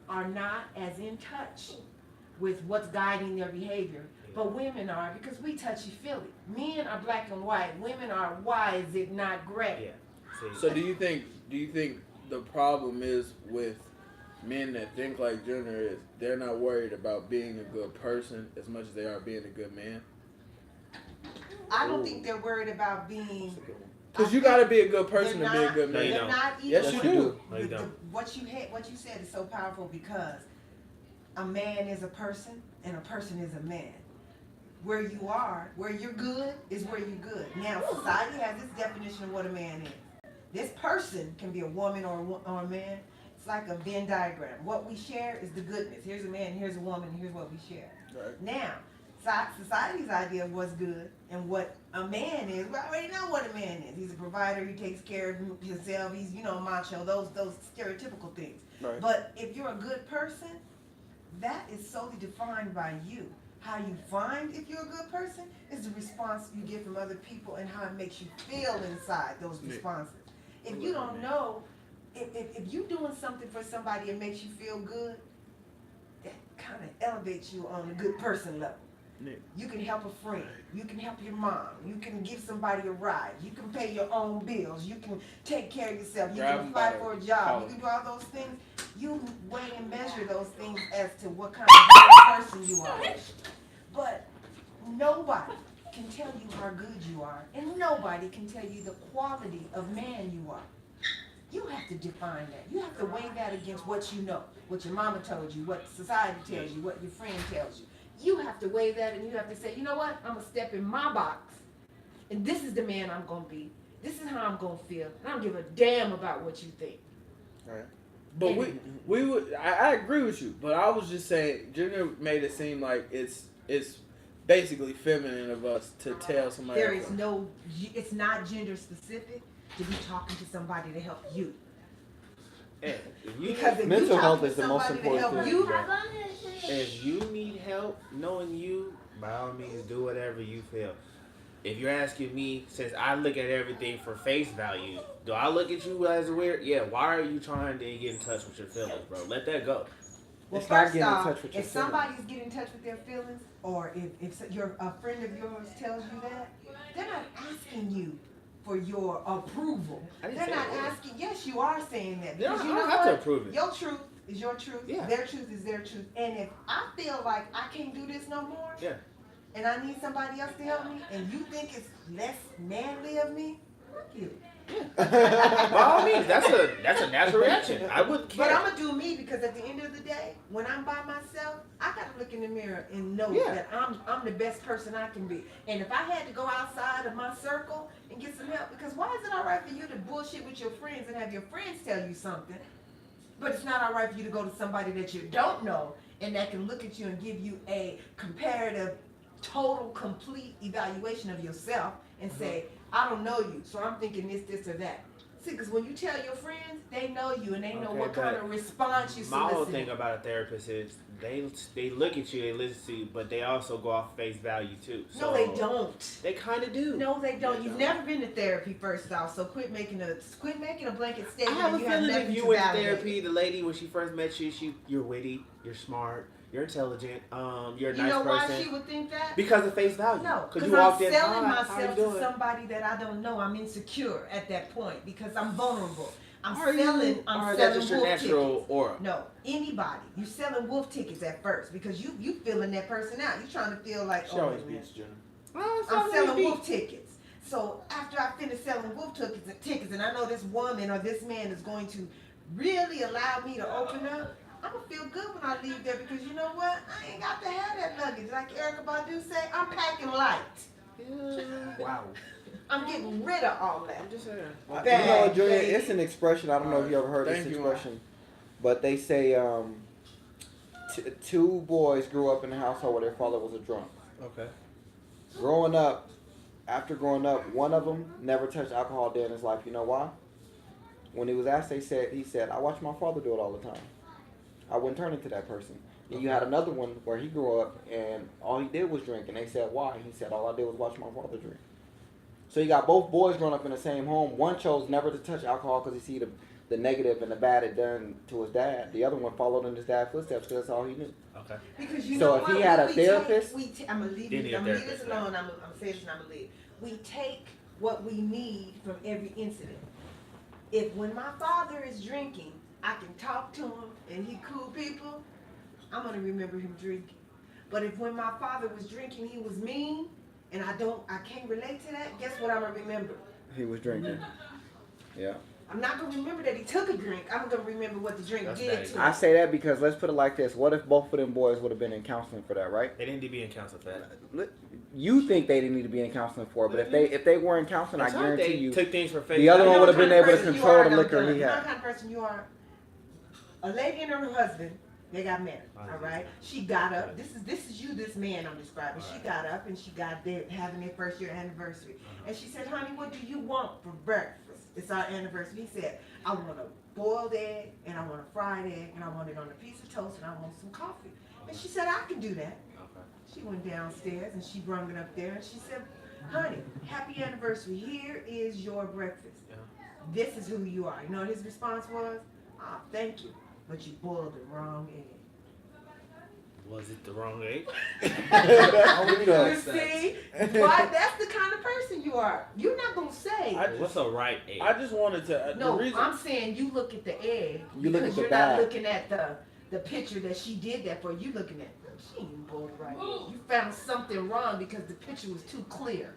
are not as in touch with what's guiding their behavior, but women are because we touchy-feely. Men are black and white. Women are why is it not gray? Yeah. So do you think the problem is with men that think like Junior is they're not worried about being a good person as much as they are being a good man? I don't think they're worried about being. Because you got to be a good person to be a good No, you man. don't. They're not Yes, you do. No, you don't. What you said is so powerful because a man is a person and a person is a man. Where you are, where you're good is where you're good. Now, society has its definition of what a man is. This person can be a woman or a man. It's like a Venn diagram. What we share is the goodness. Here's a man, here's a woman, and here's what we share. Right. Now, society's idea of what's good and what a man is, we already know what a man is. He's a provider, he takes care of himself, he's, macho, those stereotypical things. Right. But if you're a good person, that is solely defined by you. How you find if you're a good person is the response you get from other people and how it makes you feel inside those responses. If you don't know, if you're doing something for somebody and makes you feel good, that kind of elevates you on a good person level. You can help a friend. You can help your mom. You can give somebody a ride. You can pay your own bills. You can take care of yourself. You can apply for a job. You can do all those things. You weigh and measure those things as to what kind of person you are. But nobody can tell you how good you are, and nobody can tell you the quality of man you are. You have to define that. You have to weigh that against what you know, what your mama told you, what society tells you, what your friend tells you. You have to weigh that and you have to say, you know what, I'm going to step in my box, and this is the man I'm going to be. This is how I'm going to feel, and I don't give a damn about what you think. Right. But we would, I agree with you, but I was just saying, Junior made it seem like it's basically feminine of us to tell somebody. There is no, it's not gender specific to be talking to somebody to help you. Because if mental you health talk is to the most somebody to help important you, If you need help knowing you, by all means, do whatever you feel. If you're asking me, since I look at everything for face value, do I look at you as weird? Yeah, why are you trying to get in touch with your feelings, bro? Let that go. well, It's not first getting in off, touch with your if somebody's getting in touch with their feelings, or if a friend of yours tells you that, they're not asking you for your approval. I didn't They're say not that. asking. Yes, you are saying that. Yeah, Because I you don't know have to what? approve it. Your truth is your truth. Yeah. Their truth is their truth. And if I feel like I can't do this no more, Yeah. and I need somebody else to help me, and you think it's less manly of me, fuck you. By all means, that's a natural reaction. I wouldn't care. But I'm gonna do me because at the end of the day, when I'm by myself, I gotta look in the mirror and know Yeah. that I'm the best person I can be. And if I had to go outside of my circle and get some help, because why is it all right for you to bullshit with your friends and have your friends tell you something, But it's not all right for you to go to somebody that you don't know and that can look at you and give you a comparative, total, complete evaluation of yourself and say, I don't know you, so I'm thinking this, or that. See, because when you tell your friends, they know you and they know Okay, what kind but of response you My whole solicit. thing about a therapist is they look at you, they listen to you, but they also go off face value too. So No, they don't. They kind of do. No, they don't. They You've don't. never been to therapy, first off. So quit making a blanket I statement. have a and you feeling if nothing you to went to validate. therapy, the lady when she first met you, you're witty, you're smart, you're intelligent, you're a You nice know why person. she would think that? Because of face value. No, because because you walked I'm in. selling "Hi, how you myself to doing?" somebody that I don't know. I'm insecure at that point because I'm vulnerable. I'm Are you? selling. Or I'm that's selling just your wolf natural tickets. aura. No, anybody. You selling wolf tickets at first because you feeling that person out. You trying to feel like She always beats Jenna. I'm selling wolf tickets. So after I finish selling wolf tickets, and I know this woman or this man is going to really allow me to open up, I'm gonna feel good when I leave there because you know what? I ain't got to have that luggage. Like Erica Badu say, I'm packing light. Wow. I'm getting rid of all that. I'm just saying. You know, Junior, baby. it's an expression. I don't know if you ever heard this Thank you, expression, but they say two boys grew up in a household where their father was a drunk. Okay. After growing up, one of them never touched alcohol a day in his life. You know why? When he was asked, he said, I watched my father do it all the time. I wouldn't turn into that person. And you had another one where he grew up and all he did was drink. And they said, why? He said, all I did was watch my father drink. So you got both boys growing up in the same home. One chose never to touch alcohol because he see the negative and the bad it done to his dad. The other one followed in his dad's footsteps because that's all he knew. Okay. Because you So know if what? he had a We therapist- I'm gonna leave Didn't need a this therapist, alone. I'm gonna say this and I'm gonna leave. We take what we need from every incident. If when my father is drinking, I can talk to him and he cool people, I'm gonna remember him drinking. But if when my father was drinking he was mean and I can't relate to that, guess what I'm gonna remember? He was drinking. Yeah. I'm not gonna remember that he took a drink. I'm gonna remember what the drink That's did nice. to I him. say that because let's put it like this. What if both of them boys would have been in counseling for that, right? They didn't be in counsel for that. You think they didn't need to be in counseling for it, but if they were in counseling, That's I right, guarantee they you took things for face the other value. one would have been able to You know control what the kind of liquor person he you are? You know had. what kind of person you are? A lady and her husband, they got married, all right? She got up. This is you, this man I'm describing. She got up and she got there having their first year anniversary. And she said, honey, what do you want for breakfast? It's our anniversary. He said, I want a boiled egg and I want a fried egg and I want it on a piece of toast and I want some coffee. And she said, I can do that. Okay. She went downstairs and she brought it up there and she said, honey, happy anniversary. Here is your breakfast. Yeah. This is who you are. You know what his response was? Ah, thank you, but you boiled the wrong egg. Was it the wrong egg? You know. see? But that's the kind of person you are. You're not going to say, What's a right egg? I just wanted to. no, the reason, I'm saying you look at the egg You look because at the you're bag. not looking at the picture that she did that for. You looking at, she ain't even boiled the right egg. You found something wrong because the picture was too clear.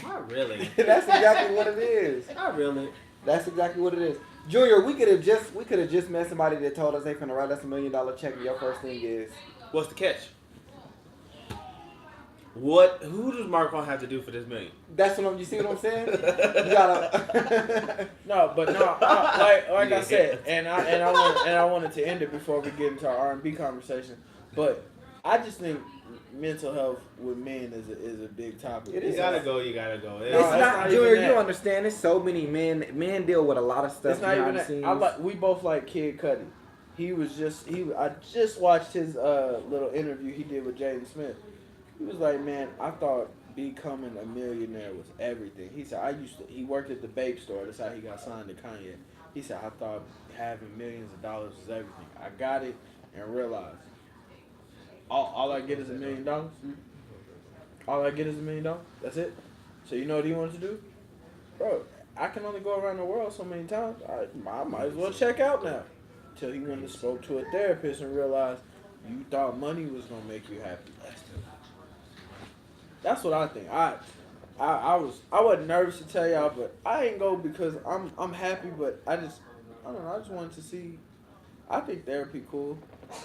Not really. That's exactly what it is. Not really. That's exactly what it is. Junior, we could have just met somebody that told us they finna write us $1 million check, and your first thing is What's the catch? Who does Marcon have to do for this million? that's what you see what I'm saying? You gotta no, but no, like I said, and I wanted to end it before we get into our R&B conversation. But I just think mental health with men is a big topic. It You is. gotta go. You gotta go. It's No, not, not Junior. even You that. don't understand. There's so many men deal with a lot of stuff It's not even behind the that. scenes. We both like Kid Cudi. I just watched his little interview he did with Jaden Smith. He was like, man, I thought becoming a millionaire was everything. He said, he worked at the Bape store. That's how he got signed to Kanye. He said, I thought having millions of dollars was everything. I got it and realized all I get is $1 million. All I get is $1 million. That's it. So you know what he wanted to do? Bro, I can only go around the world so many times. I might as well check out now. Till he went and spoke to a therapist and realized you thought money was gonna make you happy. That's what I think. I wasn't nervous to tell y'all, but I ain't go because I'm happy, but I don't know. I just wanted to see. I think therapy cool.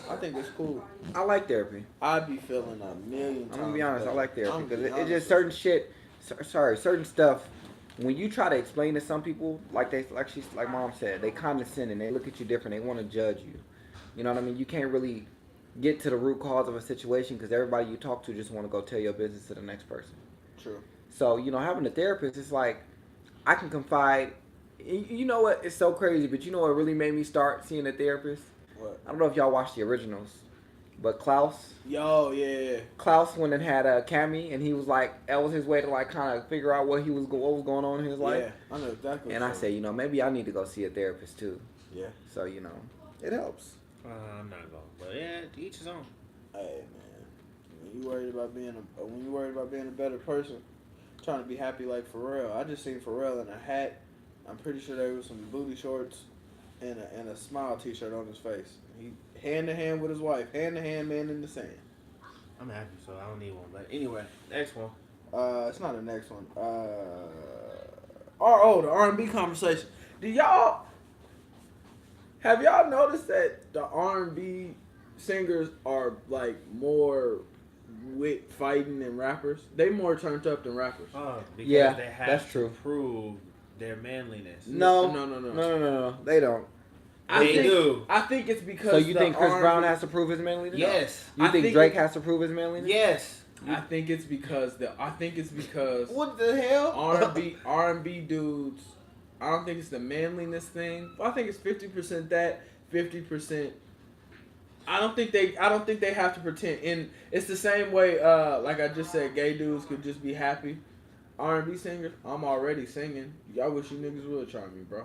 I think it's cool. I like therapy. I'd be feeling $1 million times. I'm gonna be honest. I better. like therapy I'm because gonna be it's just honest certain shit. Certain stuff. when you try to explain to some people, like mom said, they condescend and they look at you different. They want to judge you. You know what I mean? You can't really get to the root cause of a situation because everybody you talk to just want to go tell your business to the next person. True. So, having a therapist, it's like I can confide. You know what? It's so crazy, but you know what really made me start seeing a therapist? What? I don't know if y'all watched the originals, but Klaus. Yo, yeah. Klaus went and had a Cammy, and he was like, that was his way to like kind of figure out what was going on in his life. Yeah, I know exactly. And I say, maybe I need to go see a therapist too. Yeah. So it helps. I'm not going, but yeah, to each his own. Hey man, when you worried about being a better person, trying to be happy like Pharrell. I just seen Pharrell in a hat. I'm pretty sure there was some booty shorts and a smile T-shirt on his face. He hand to hand with his wife, hand to hand, man in the sand. I'm happy, so I don't need one. But anyway, next one. It's not the next one. The R&B conversation. Have y'all noticed that the R&B singers are like more with fighting than rappers? They more turned up than rappers. Because Yeah, they have that's to true. prove their manliness. No, they don't. They do. I think it's because. So you think Chris R&B Brown has to prove his manliness? Yes. You I think think Drake has to prove his manliness? Yes. I think it's because What the hell? R&B dudes. I don't think it's the manliness thing. I think it's 50% that, 50%. I don't think they have to pretend. And it's the same way. Like I just said, gay dudes could just be happy. R&B singers, I'm already singing. Y'all wish you niggas would try me, bro.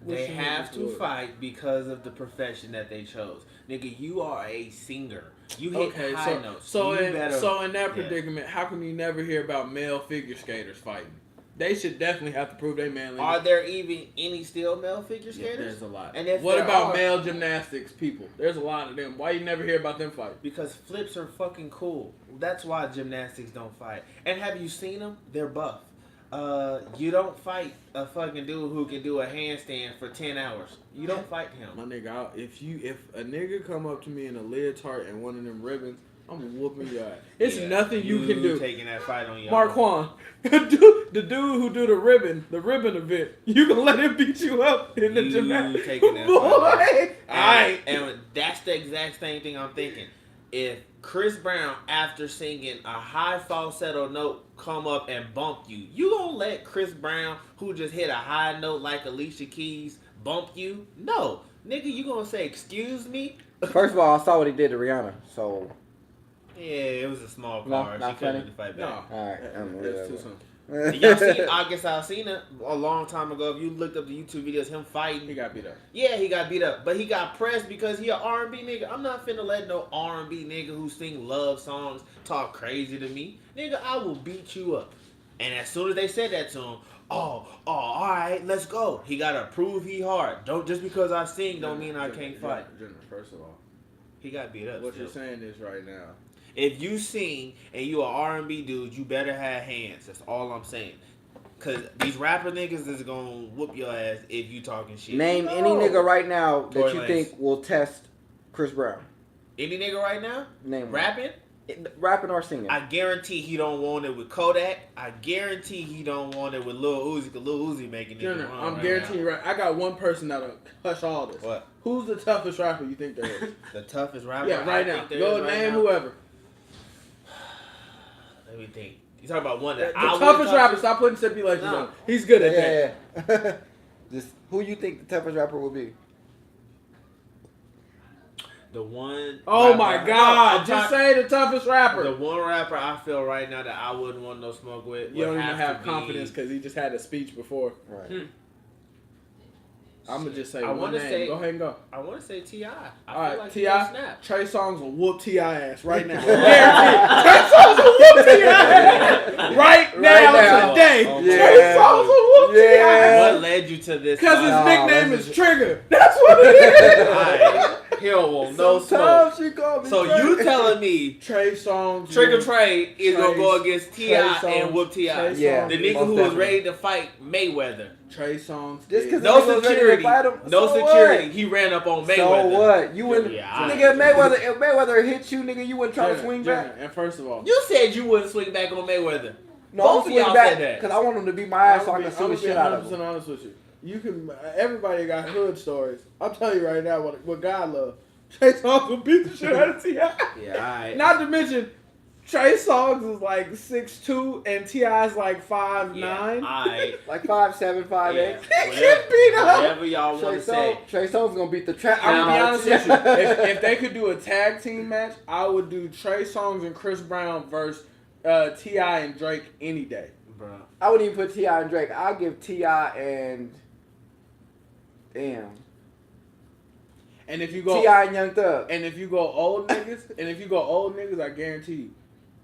They have to fight because of the profession that they chose. Nigga, you are a singer. You hit high notes. So in that predicament, how come you never hear about male figure skaters fighting? They should definitely have to prove they manly. Are there even any still male figure skaters? Yeah, there's a lot. And if what about male gymnastics people? There's a lot of them. Why you never hear about them fight? Because flips are fucking cool. That's why gymnastics don't fight. And have you seen them? They're buff. You don't fight a fucking dude who can do a handstand for 10 hours. You don't fight him. My nigga, if a nigga come up to me in a leotard and one of them ribbons, I'm whooping your ass. It's nothing you can do. Taking that fight on your Marquand, the dude who do the ribbon event, you can let him beat you up in the gymnastics. Taking that Boy, and that's the exact same thing I'm thinking. If Chris Brown, after singing a high falsetto note, come up and bump you, you gonna let Chris Brown, who just hit a high note like Alicia Keys, bump you? No. Nigga, you gonna say, excuse me? First of all, I saw what he did to Rihanna, so... Yeah, it was a small car. Not she couldn't funny? fight back. No. Alright, That's too soon. Y'all seen? I guess I've seen it a long time ago. If you looked up the YouTube videos, him fighting. He got beat up. Yeah, he got beat up, but he got pressed because he an R&B nigga. I'm not finna let no R&B nigga who sing love songs talk crazy to me. Nigga, I will beat you up. And as soon as they said that to him, all right, let's go. He gotta prove he hard. Don't just because I sing don't mean I can't fight. First of all, he got beat up. What still. you're saying is right now. If you sing and you an R&B dude, you better have hands. That's all I'm saying. Cause these rapper niggas is gonna whoop your ass if you talking shit. Name any nigga right now that Tory you Lanez. think will test Chris Brown. Any nigga right now? Name one. Rapping? Rapping or singing. I guarantee he don't want it with Kodak. I guarantee he don't want it with Lil Uzi. Cause Lil Uzi making it Jenner, wrong I'm right guaranteeing now. you right. I got one person that'll hush all this. What? Who's the toughest rapper you think there is? The toughest rapper? Yeah, right I now. think there Go is right name now? whoever. Let me think. You talking about one that The I would toughest touch rapper. it? Stop putting stipulations No. on. He's good at that. Yeah. Just who you think the toughest rapper will be? The one. Oh rapper- my No, God! I'm Just talking- say the toughest rapper. The one rapper I feel right now that I wouldn't want no smoke with. You don't would even to have be- confidence because he just had a speech before. Right. I'm gonna just say I one wanna name. say- Go ahead and go. I want to say T.I. I All feel right, like T.I. Snap. Trey Songz will whoop T.I. ass right now. Guaranteed. Trey Songz will whoop T.I. ass right now now. today. Oh, yeah. Trey Songz will whoop T.I. ass. What led you to this? Because his Nah, nickname that's is Trigger. That's what it is. Alright, He'll want no smoke. Sometimes she call me So Trey. you telling me Trey Songz. Trigger will- Trey is gonna go Trey- against T.I. Trey and whoop T.I. Trey Yeah. Songz The is- nigga most who was definitely. ready to fight Mayweather. Trey Songz. Just is- 'cause No nigga was ready to security. fight him, No so security. what? He ran up on Mayweather. So what? You wouldn't, Yeah, nigga. If Mayweather hit you, nigga, you wouldn't try to Jenner, swing Jenner, back. And first of all, You said you wouldn't swing back on Mayweather. No, Both I'm of y'all swing back said that. because I want him to beat my ass so I can sue the shit out of 100% him. honest with you. You can. Everybody got hood stories. I'm telling you right now what God love. Trey Songz will beat the shit out of T.I. Yeah, alright. Not to mention, Trey Songz is like 6'2" and T.I.'s like 5'9". Alright. Like 5'7", 5'8". Yeah. He get beat up. Whatever y'all want to say. Trey Songz gonna beat the trap. I'm gonna be out honest of with you. If they could do a tag team match, I would do Trey Songz and Chris Brown versus T.I. and Drake any day. Bro. I wouldn't even put T.I. and Drake. I'll give T.I. and And if you go T.I. and Young Thug. and if you go old niggas, I guarantee you,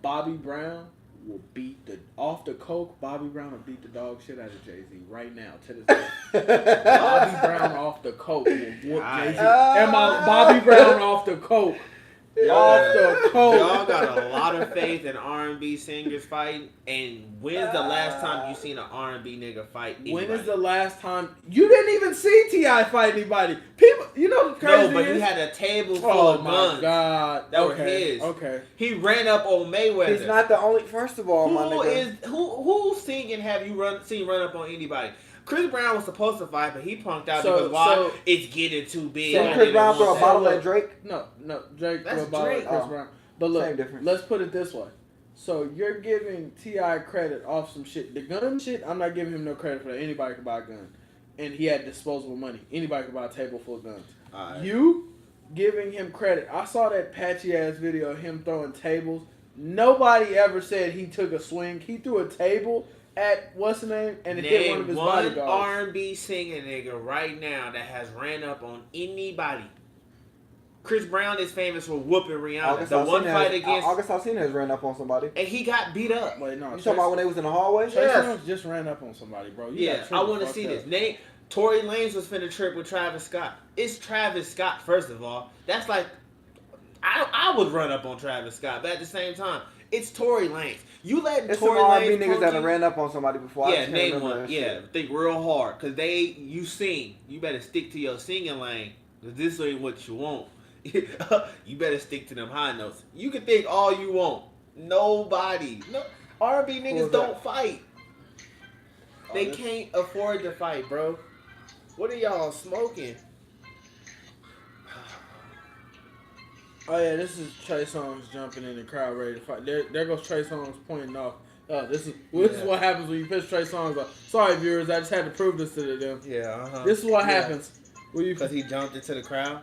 Bobby Brown will beat the off the coke. Bobby Brown will beat the dog shit out of Jay-Z right now to this day. Bobby Brown off the coke will whoop Jay-Z. And my Bobby Brown off the coke. Off the coke. Y'all got a lot of faith in R&B singers fighting. And when's the last time you seen an R&B nigga fight anybody? When is the last time you didn't even see T.I. fight anybody? People, you know the crazy No, but is? he had a table full Oh of my guns. God, That was okay. his. Okay. He ran up on Mayweather. He's not the only. First of all, my nigga. Who singing have you seen run up on anybody? Chris Brown was supposed to fight, but he punked out because why? It's getting too big. So I Chris didn't Brown want throw a that. bottle at Drake? No, Drake That's threw a bottle at Drake. Chris Oh. Brown. But look, Same difference. let's put it this way. So you're giving T.I. credit off some shit. The gun shit, I'm not giving him no credit for that. Anybody could buy a gun. And he had disposable money. Anybody could buy a table full of guns. Alright. You giving him credit. I saw that patchy ass video of him throwing tables. Nobody ever said he took a swing. He threw a table at what's the name? And it hit one of his bodyguards. R&B singing nigga right now that has ran up on anybody. Chris Brown is famous for whooping Rihanna. The one fight against August Alsina has ran up on somebody. and he got beat up. Wait, no. You talking about when they was in the hallway? Trey Yes. Songz just ran up on somebody, bro. You Yeah, got I triple want to fucked see up. this. Name Tory Lanez was finna trip with Travis Scott. It's Travis Scott, first of all. That's like I would run up on Travis Scott, but at the same time, it's Tory Lanez. You let There's some Tory R&B Lanez niggas punk that you? have ran up on somebody before. I Yeah, just can't name remember one. that Yeah, shit. think real hard, cause you sing. You better stick to your singing lane, cause this ain't what you want. You better stick to them high notes. You can think all you want. Nobody, no R&B niggas don't fight. They can't afford to fight, bro. What are y'all smoking? Oh yeah, this is Trey Songz jumping in the crowd ready to fight. There goes Trey Songz pointing off. This is what happens when you piss Trey Songz off. Sorry viewers, I just had to prove this to them. Yeah, This is what happens when you. Because he jumped into the crowd?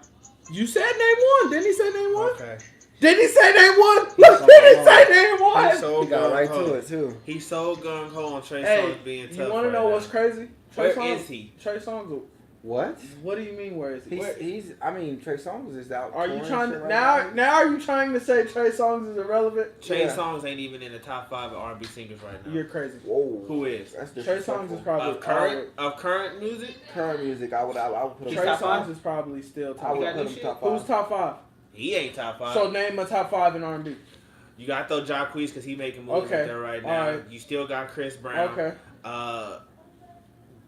You said name one. Didn't he say name one? Okay. Didn't he say name one? Look, did he say name one? He's so He got right to gung-ho. it too. He's so gung-ho on Trey Hey, Songz being tough. you want to know right what's now. crazy? Where Songz, is he? Trey Songz. What? What do you mean? Where is he? Where- I mean, Trey Songz is out. Are you touring trying shit to right now? Are you trying to say Trey Songz is irrelevant? Trey Yeah. Songz ain't even in the top 5 of R&B singers right now. You're crazy. Whoa. Who is? That's Trey disrespectful. Songz is probably Of current music? current music. I would put He's him. Trey top Songz five? is probably still I top. would got put new him shit? top 5. Who's top 5? He ain't top 5. So name a top 5 in R&B. You got to throw Jacquees because he making moves Okay. up there right now. All right. You still got Chris Brown. Okay.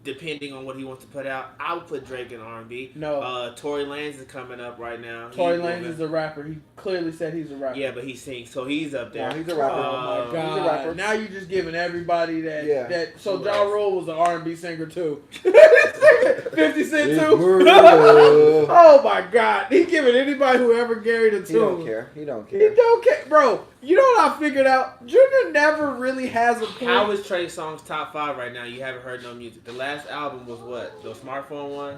Depending on what he wants to put out, I would put Drake in R&B. No. Tory Lanez is coming up right now. Tory He's Lanez moving. is a rapper. He clearly said he's a rapper. Yeah, but he sings, so he's up there. No, he's a rapper. Oh my God! He's a rapper. Now you just giving everybody that. Yeah. That. So Who Ja else? Rule was an R&B singer too. 50 Cent Big too. Murder. Oh my God! He giving anybody who ever carried a tune. He don't care. He don't He care. don't care, bro. You know what I figured out? Junior never really has a point. How is Trey Songz top 5 right now? You haven't heard no music. The last album was what? The smartphone one?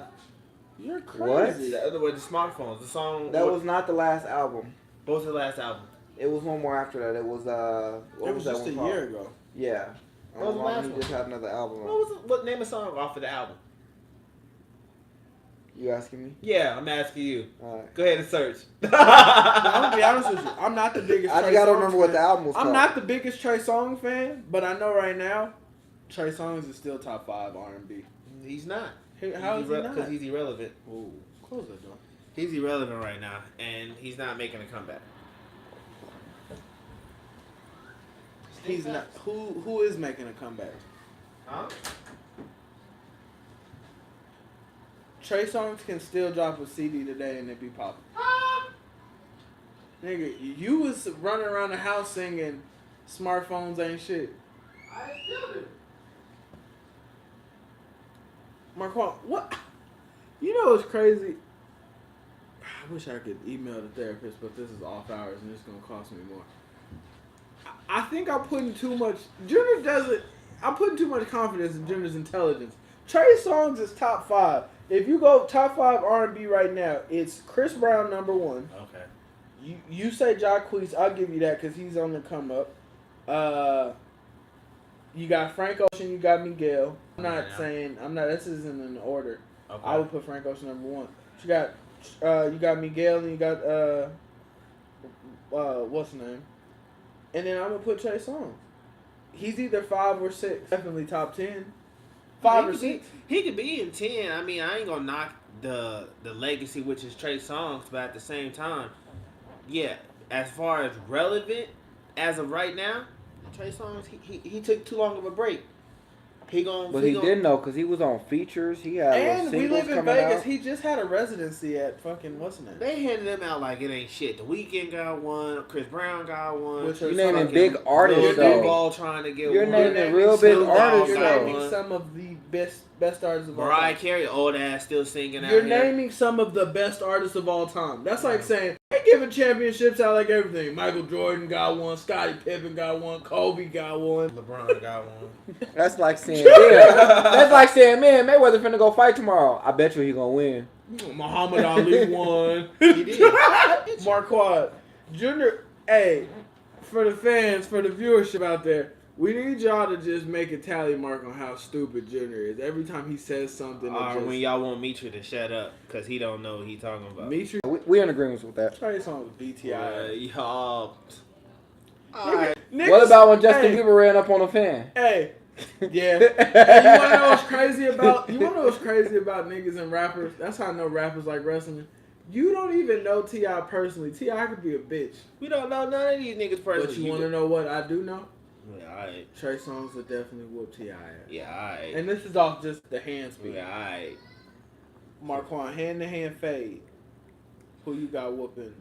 You're What? crazy. The other way, the smartphones. The song. That was not the last album. What was the last album? It was one more after that. It was what It was was that just one a called? year ago. Yeah. What was the last He one? just had another album. What name a song off of the album? You asking me? Yeah, I'm asking you. Alright. Go ahead and search. I'm gonna be honest with you. I'm not the biggest. I Trey just gotta Songz remember what fan. the album was called. I'm not the biggest Trey Songz fan, but I know right now, Trey Songz is still top 5 R&B. He's not. How is he not? Because he's irrelevant. Ooh, close that door. He's irrelevant right now, and he's not making a comeback. He's not. Who is making a comeback? Huh? Trey Songz can still drop a CD today and it be popping. Nigga, you was running around the house singing "Smartphones ain't shit." Marquand, what? You know what's crazy? I wish I could email the therapist, but this is off hours and it's gonna cost me more. I think I'm putting too much. Junior doesn't. I'm putting too much confidence in Junior's intelligence. Trey Songz is top 5. If you go top 5 R&B right now, it's Chris Brown number 1. Okay. You say Jacquees, I'll give you that because he's on the come up. You got Frank Ocean, you got Miguel. I'm not. This isn't in order. Okay. I would put Frank Ocean number 1. You got Miguel and you got what's his name? And then I'm gonna put Trey Songz. He's either 5 or 6. Definitely top 10. 5 or 6. He could be in 10. I mean, I ain't gonna knock the legacy, which is Trey Songz, but at the same time, yeah, as far as relevant as of right now, Trey Songz, he took too long of a break. But he didn't know because he was on features. He had And we live in coming Vegas. out. He just had a residency at fucking what's his name? They handed him out like it ain't shit. The Weeknd got one. Chris Brown got one. Which You are naming fucking big artists Lil though. Duval trying to get You're one. naming real big Snoop Dogg artists You're got though. naming one. some of the best artists of all Mariah time. Carey, old ass, still singing out You're here. naming some of the best artists of all time. That's like saying they giving championships out like everything. Michael Jordan got one. Scottie Pippen got one. Kobe got one. LeBron got one. That's like saying, that's like saying, man, Mayweather finna go fight tomorrow. I bet you he gonna win. Muhammad Ali won. He did. Marquand Junior. Hey, for the fans, for the viewership out there, we need y'all to just make a tally mark on how stupid Junior is. Every time he says something, When y'all want Mitra to shut up, because he don't know what he talking about. Mitri, We in agreement with that. Trey Songz with BTI. Y'all. Niggas, What about when Justin hey, Bieber ran up on a fan? Hey, yeah. Hey, you wanna know what's crazy about? You wanna know what's crazy about niggas and rappers? That's how I know rappers like wrestling. You don't even know T.I. personally. T.I. could be a bitch. We don't know none of these niggas personally. But you wanna know what I do know? Yeah, alright. Trey Songz would definitely whoop T.I. ass. Yeah, alright. And this is off just the hand speed. Yeah, alright. Marquand, hand-to-hand fade. Who you got whooping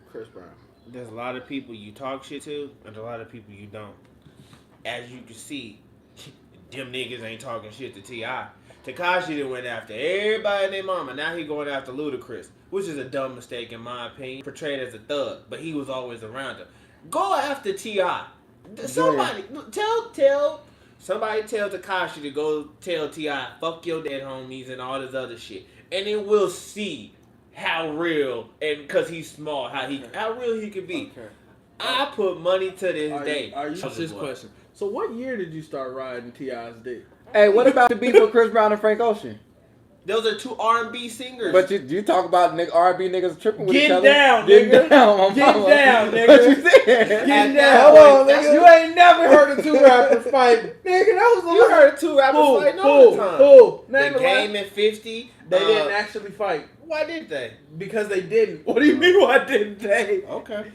Chris Brown? There's a lot of people you talk shit to, and a lot of people you don't. As you can see, them niggas ain't talking shit to T.I. Tekashi done went after everybody and their mama. Now he going after Ludacris, which is a dumb mistake in my opinion. Portrayed as a thug, but he was always around her. Go after T.I. Somebody tell Tekashi to go tell T.I. fuck your dead homies and all this other shit, and then we'll see how real and because he's small, how real he can be. Okay. I put money to this day. That's this question. So what year did you start riding T.I.'s dick? Hey, what about the beef with Chris Brown and Frank Ocean? Those are two R&B singers. But you talk about R&B niggas tripping with Get each other. down, Get nigga. down, my Get mama. down, nigga. What you saying? Get At down. that Hold on, point, nigga. You ain't never heard of two rappers fighting. Nigga, that was the you heard two rappers fighting all the time. Who? The Name the Game one. and 50. They didn't actually fight. Why did they? Because they didn't. What do you mean why didn't they? Okay.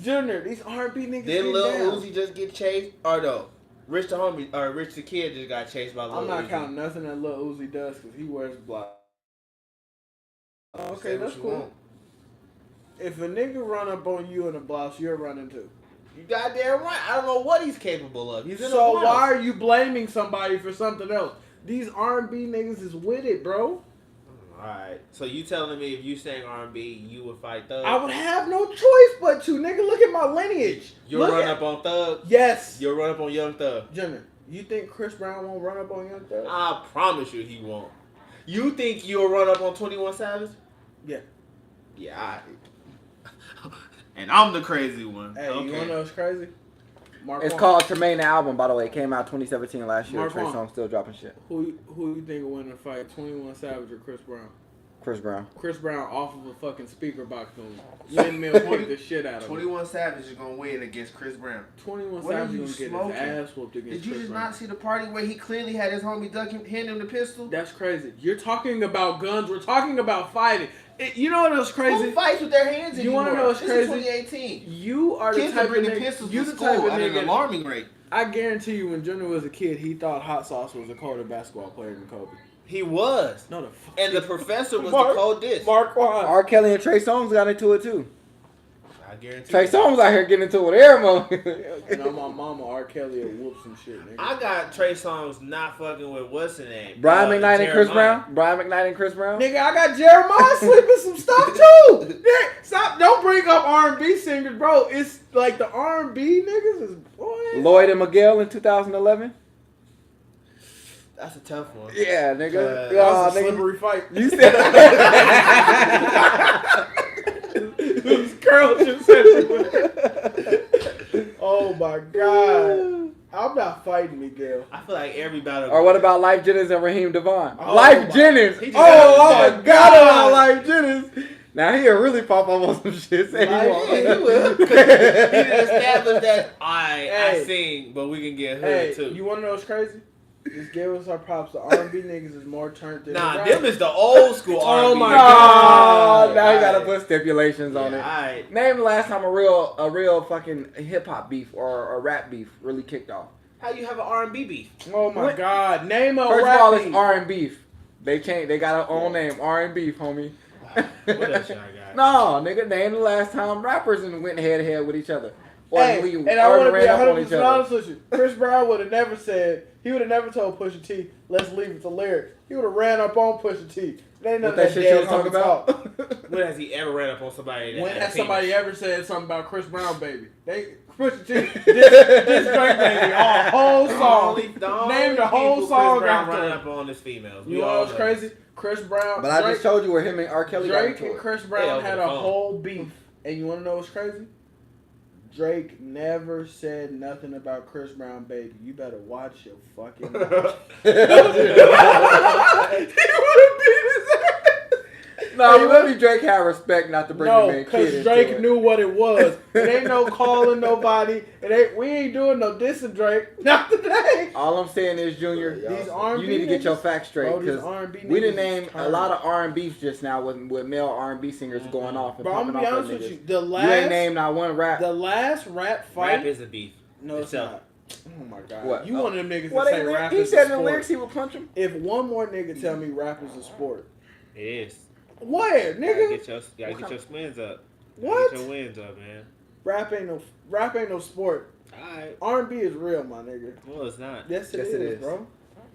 Junior, these R&B niggas Did get Lil down. Uzi just get chased? Or no? Rich the homie or Rich the Kid just got chased by Lil I'm not Uzi. counting nothing that Lil Uzi does because he wears black. Oh, okay, Say what that's you cool. want. If a nigga run up on you in a blouse, you're running too. You goddamn right. I don't know what he's capable of. He's in a So blouse. why are you blaming somebody for something else? These R&B niggas is with it, bro. Alright. So you telling me if you sang R&B, you would fight Thug? I would have no choice but to, nigga. Look at my lineage. You'll run up on Thug? Yes. You'll run up on Young Thug? Junior, you think Chris Brown won't run up on Young Thug? I promise you he won't. You think you'll run up on 21 Savage? Yeah. Yeah, and I'm the crazy one. Hey, okay. you wanna know what's crazy? It's called Tremaine the album, by the way. It came out 2017 last year. Trey Marquand. Songz still dropping shit. Who you think will win the fight, 21 Savage or Chris Brown? Chris Brown. Chris Brown off of a fucking speaker box boom. Windmill kick the shit out of him. 21 Savage is gonna win against Chris Brown. 21 What are Savage you gonna get smoking? his ass whooped against Did you Chris just Brown. not see the party where he clearly had his homie hand him the pistol? That's crazy. You're talking about guns. We're talking about fighting. You know what was crazy? Who fights with their hands You anymore? wanna know what's This crazy? is 2018. You are the Kids type are bringing of nigga. pistols You to the school type of at an nigga. alarming rate. I guarantee you, when Junior was a kid, he thought Hot Sauce was a colder basketball player than Kobe. He was. No, the fuck. And the professor was Mark- the cold diss. Marquand. R. Kelly and Trey Songz got into it too. I guarantee. Trey you. Songz out here getting into it with every You know, my mama, R. Kelly, will whoop some shit, nigga. I got Trey Songz not fucking with what's the name? Brian McKnight and Chris Jeremiah. Brown. Brian McKnight and Chris Brown. Nigga, I got Jeremiah sleeping some stuff too. Nigga, stop! Don't bring up R&B singers, bro. It's like the R&B niggas is boy. Lloyd and Miguel in 2011. That's a tough one. Yeah, nigga. That was a nigga. slippery fight. You said These girls just said, "Oh my god, I'm not fighting Miguel." I feel like every battle. Or what about Life Jennings and Raheem Devon? Oh Life my- Jennings. He just Oh, got I his forgot God. about Life Jennings. Now he'll really pop up on some shit. Say he Life- won't. Yeah, he will. He done established that I Hey. sing, but we can get hood Hey, too. you wanna know what's crazy? Just give us our props. The R&B niggas is more turned than Nah, the them is the old school Oh R&B. my Oh, God. now you gotta Alright. put stipulations on it. Alright. Name the last time a real fucking hip hop beef or a rap beef really kicked off. How you have an R&B beef? Oh my What? god, name a First rap of all, it's beef. R and beef. They changed. They got their own name, R and beef, homie. What else y'all got? No, nigga, name the last time rappers and went head to head with each other. Or Hey, we- and or I want to ran be up on 100% each other. honest with you. Chris Brown would have never said, he would have never told Pusha T, let's leave it to lyrics. He would have ran up on Pusha T. They ain't none What of that shit you dead was talking homie talk. about? When has he ever ran up on somebody? That When had has a somebody penis? ever said something about Chris Brown, baby? They Pusha T, this Drake baby, a whole song. Name the whole song Chris Brown after running him. up on his females. You know what's crazy? Chris Brown, But I Drake, just showed you where him and R. Kelly got Drake into and it. Chris Yeah, Brown over had the a phone. whole beef. And you want to know what's crazy? Drake never said nothing about Chris Brown, baby. You better watch your fucking mouth. No, you let me Drake have respect not to bring the No, man kid because into Drake it. knew what it was. It ain't no calling nobody. We ain't doing no dissing Drake. Not today. All I'm saying is, Junior, These R&B you need to get your niggas- facts straight Bro, these because R&B we niggas didn't name is a turned. lot of R&B just now with male R&B singers going off and Bro, I'm popping gonna be off honest on with niggas. you. The You ain't last, named not one rap. the last rap fight. Rap is a beef. No, it's itself. not. Oh my god. What? You one of them niggas Well, that they say lyric- rap he is said a in the sport. lyrics he would punch him. If one more nigga tell me rap is a sport, It is. where, Gotta nigga? get your wins up. What? Get your wins up, man. Rap ain't no sport. Alright. R&B is real, my nigga. Well, it's not. Yes, Yes, it it is, is. bro.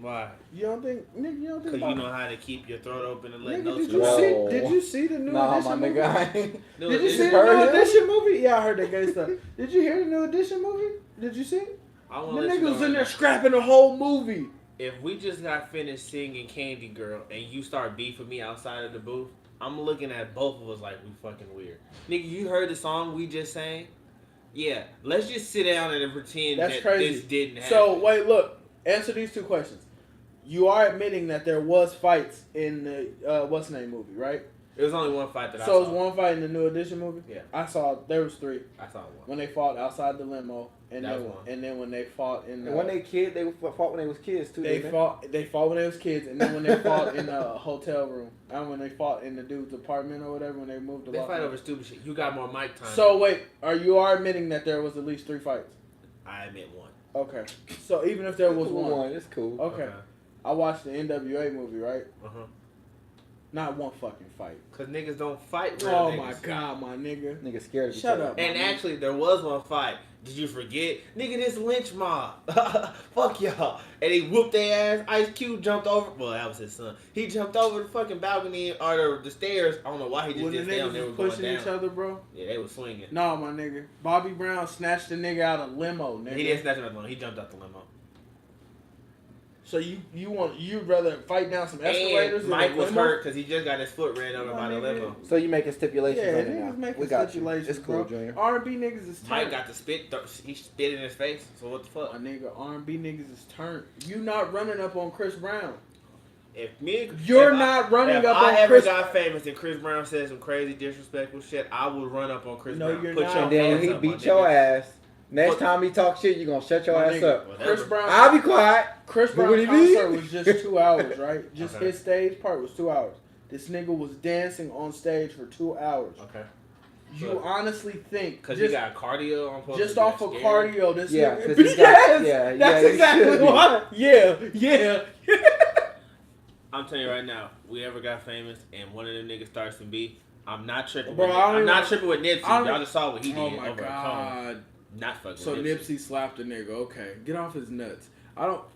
Why? You don't think, nigga? You don't think? Because you about- know how to keep your throat open and let Nigga, no did you smoke. see? Whoa. Did you see the new Nah, my edition movie? nigga, I ain't. No, Did you it see is. the heard new him? edition movie? Yeah, I heard that gay stuff. Did you hear the new edition movie? Did you see? I The want to let you nigga know was in right there now. scrapping the whole movie. If we just got finished singing Candy Girl and you start beefing me outside of the booth, I'm looking at both of us like we fucking weird. Nigga, you heard the song we just sang? Yeah, let's just sit down and pretend That's that crazy. this didn't happen. So wait, look. Answer these two questions. You are admitting that there was fights in the what's the name movie, right? it was only one fight that I So it saw. was one fight in the new edition movie. Yeah. I saw there was 3 I saw one. when they fought outside the limo, and That then was one. and then when they fought in the, And when they fought when they was kids too. they didn't fought when they was kids, and then when they fought in the hotel room, and when they fought in the dude's apartment or whatever, when they moved to They Los fight Angeles. over stupid shit. You got more mic time. So wait, you are admitting that there was at least 3 fights? I admit one. Okay. So even if there was one, It's cool. okay. I watched the NWA movie, right? Uh-huh. Not one fucking fight. Because niggas don't fight real Oh niggas. my god, my nigga. Nigga scared of each Shut other. up. And actually, there was one fight. Did you forget? Nigga, this lynch mob. Fuck y'all. And he whooped their ass. Ice Cube jumped over. Well, that was his son. He jumped over the fucking balcony or the stairs. I don't know why he just When the did down. They niggas were was going pushing down. each other, bro. Yeah, they were swinging. No, my nigga. Bobby Brown snatched the nigga out of limo, nigga. He didn't snatch him out the limo. He jumped out the limo. So you'd rather fight down some escalators And than Mike a was limo? hurt because he just got his foot ran over by the nigga. limo. So you making stipulations Yeah, on it niggas now. making We got you. stipulations, It's cool, bro. Junior. R&B niggas is Mike turned. got the spit. He spit in his face. So what the fuck? My nigga, R&B niggas is turned. You not running up on Chris Brown. If me, You're if not running if up I on ever Chris. got famous and Chris Brown said some crazy disrespectful shit, I would run up on Chris No, Brown. you're Put not. your And then when hands he up, beat my your nigga. ass, next What- time he talk shit, you gonna shut your My ass nigga, up. Whatever. Chris Brown. I'll be quiet. Chris But Brown what he concert did? was just 2 hours, right? Just Okay. his stage part was 2 hours. This nigga was dancing on stage for 2 hours. Okay. You Look. honestly think Because you just, got cardio on post. just off of cardio, this Yeah, nigga, 'cause he's got- yes, yeah, that's he exactly should be. why. Yeah. I'm telling you right now, we ever got famous and one of them niggas starts some beef, I'm not tripping. Bro, I'm not tripping with Nipsey. Y'all just saw what he did Oh my over a god. cone. Not fucking So with Nipsey slapped a nigga. Okay, get off his nuts.